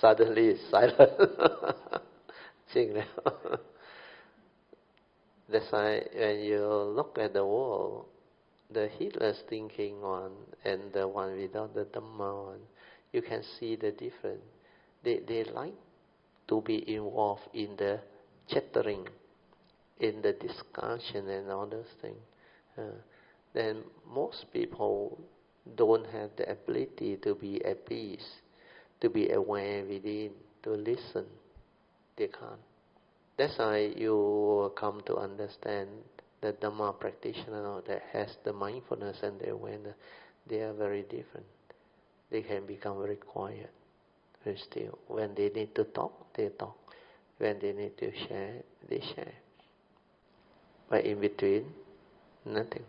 suddenly silent， 静了。That's why when you look at the world, the heedless thinking one and the one without the Dhamma one, you can see the difference. They like to be involved in the chattering, in the discussion and all those things. Then most people don't have the ability to be at peace, to be aware within, to listen. They can't. That's why you come to understand the Dhamma practitioner that has the mindfulness and the awareness, they are very different. They can become very quiet, very still. When they need to talk, they talk. When they need to share, they share. But in between, nothing.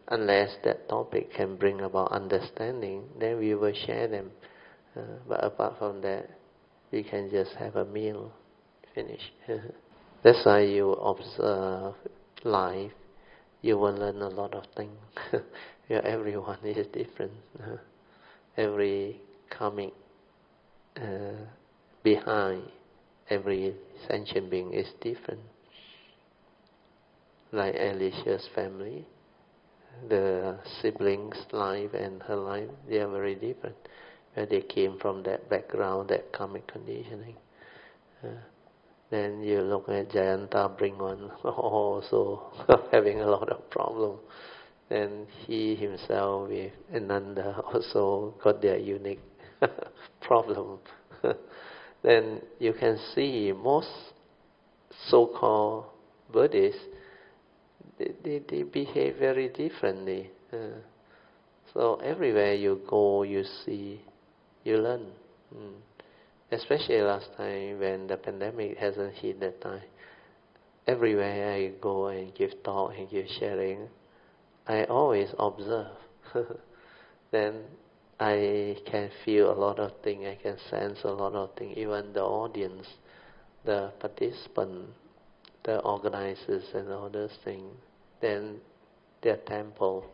Unless that topic can bring about understanding, then we will share them. But apart from that, we can just have a meal, finish. That's why you observe life, you will learn a lot of things. Everyone is different. Every karmic behind every sentient being is different. Like Alicia's family, the siblings' life and her life, they are very different. Where they came from that background, that karmic conditioning. Then you look at Jayanta Bringwan, also having a lot of problems. Then he himself with Ananda also got their unique problem. Then you can see most so-called Buddhists, they behave very differently. So everywhere you go, you see, you learn. Especially last time when the pandemic hasn't hit that time. Everywhere I go and give talk and give sharing, I always observe. Then I can feel a lot of things, I can sense a lot of things. Even the audience, the participants, the organizers and all those things. Then their temple,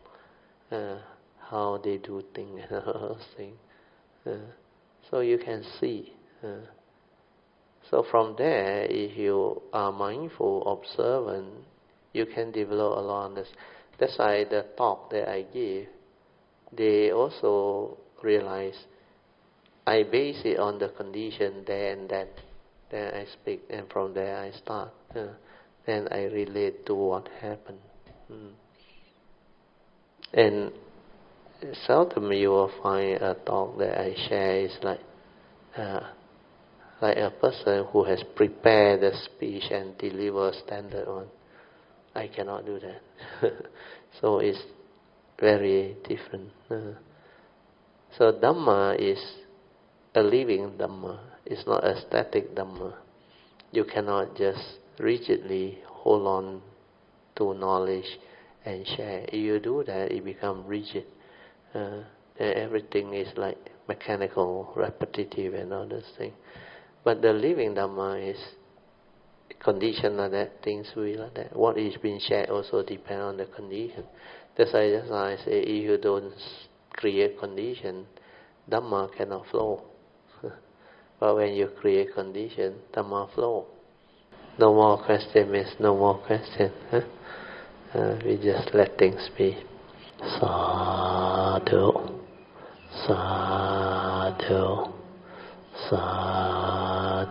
how they do things and all those things. So you can see. So from there, if you are mindful, observant, you can develop a lot of this. That's why the talk that I give, they also realize I base it on the condition there and that. Then I speak, and from there I start. Then I relate to what happened. And seldom you will find a talk that I share is like a person who has prepared the speech and deliver standard one. I cannot do that. So it's very different. So Dhamma is a living Dhamma. It's not a static Dhamma. You cannot just rigidly hold on to knowledge and share. If you do that, it becomes rigid. And everything is like mechanical, repetitive and all those things. But the living Dhamma is condition like that, things will be like that. What is being shared also depends on the condition. That's why I say, if you don't create condition, Dhamma cannot flow. But when you create condition, Dhamma flow. No more question means no more question. We just let things be. Sadhu, sadhu, sadhu.